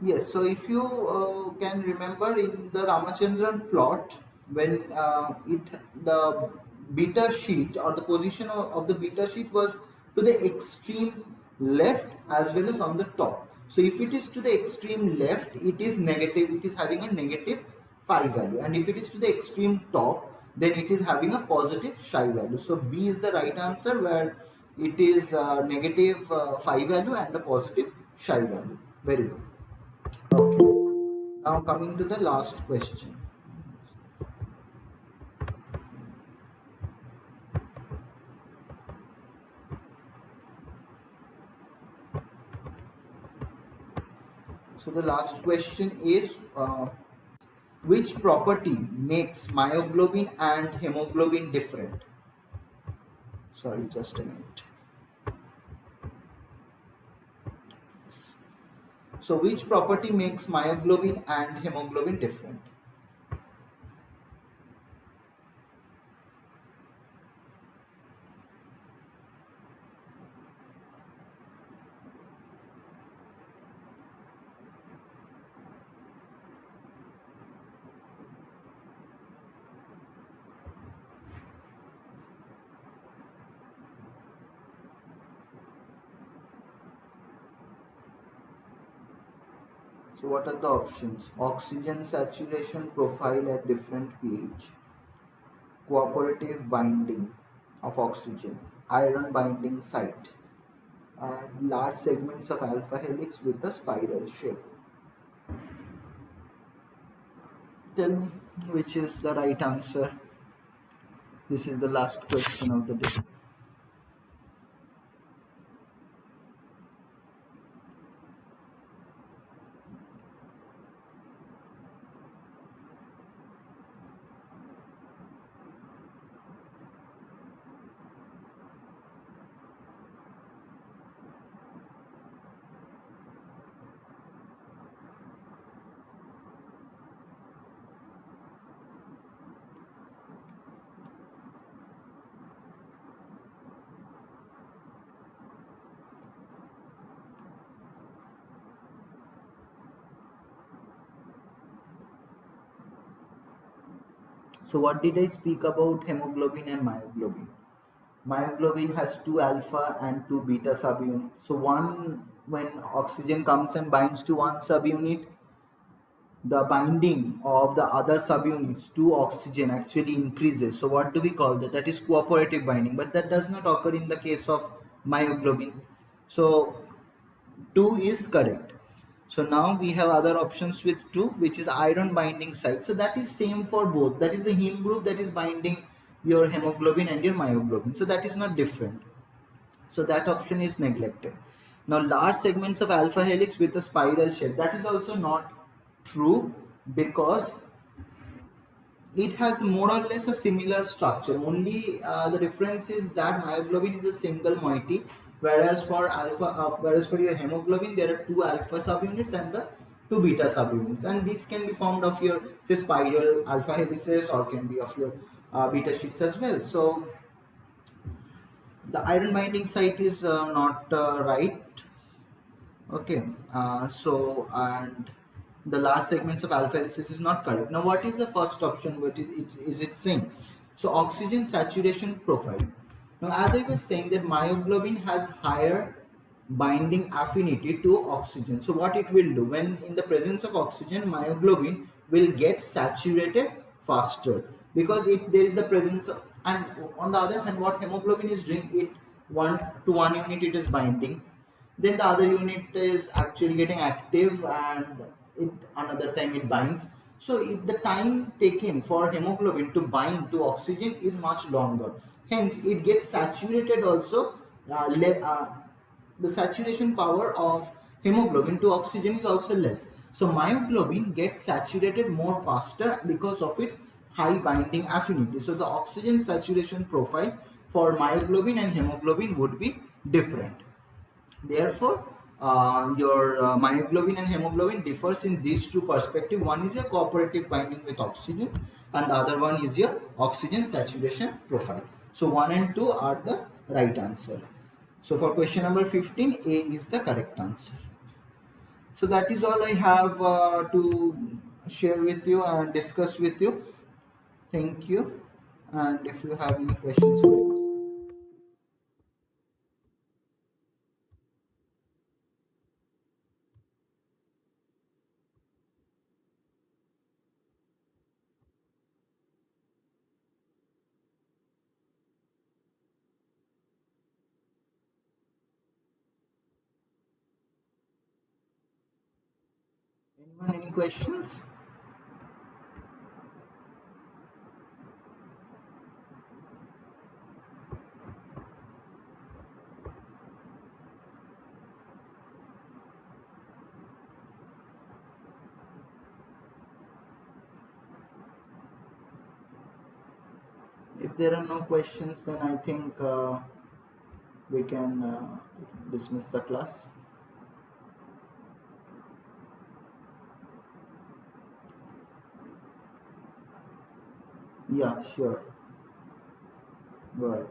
Yes, so if you can remember in the Ramachandran plot, when the beta sheet or the position of the beta sheet was to the extreme left as well as on the top. So if it is to the extreme left, it is negative, it is having a negative phi value, and if it is to the extreme top, then it is having a positive psi value. So B is the right answer, where it is negative phi value and a positive psi value. Very good. Okay. Now coming to the last question. So the last question is, which property makes myoglobin and hemoglobin different? Sorry, just a minute. Yes. So which property makes myoglobin and hemoglobin different? So what are the options? Oxygen saturation profile at different pH, cooperative binding of oxygen, iron binding site, and large segments of alpha helix with a spiral shape. Tell me which is the right answer. This is the last question of the day. So what did I speak about hemoglobin and myoglobin? Myoglobin has 2 alpha and 2 beta subunits. So one when oxygen comes and binds to one subunit, the binding of the other subunits to oxygen actually increases. So what do we call that? That is cooperative binding, but that does not occur in the case of myoglobin. So 2 is correct. So now we have other options with 2, which is iron binding site. So that is same for both. That is the heme group that is binding your hemoglobin and your myoglobin. So that is not different. So that option is neglected. Now large segments of alpha helix with a spiral shape. That is also not true, because it has more or less a similar structure. Only the difference is that myoglobin is a single moiety, whereas for whereas for your hemoglobin there are two alpha subunits and the two beta subunits, and these can be formed of your, say, spiral alpha helices, or can be of your beta sheets as well. So the iron binding site is not right. Okay, and the last segments of alpha helices is not correct. Now, what is the first option? What is it saying? So, oxygen saturation profile. Now, as I was saying, that myoglobin has higher binding affinity to oxygen. So, what it will do, when in the presence of oxygen, myoglobin will get saturated faster, because there is the presence of, and on the other hand, what hemoglobin is doing, it one to one unit it is binding, then the other unit is actually getting active, and it another time it binds. So the time taken for hemoglobin to bind to oxygen is much longer, hence it gets saturated also. The saturation power of hemoglobin to oxygen is also less, so myoglobin gets saturated more faster because of its high binding affinity. So the oxygen saturation profile for myoglobin and hemoglobin would be different. Therefore, your myoglobin and hemoglobin differs in these two perspectives. One is your cooperative binding with oxygen, and the other one is your oxygen saturation profile. So 1 and 2 are the right answer. So for question number 15, A is the correct answer. So that is all I have to share with you and discuss with you. Thank you. And if you have any questions, please. Anyone, any questions? If there are no questions, then I think we can dismiss the class. Yeah, sure. Go ahead.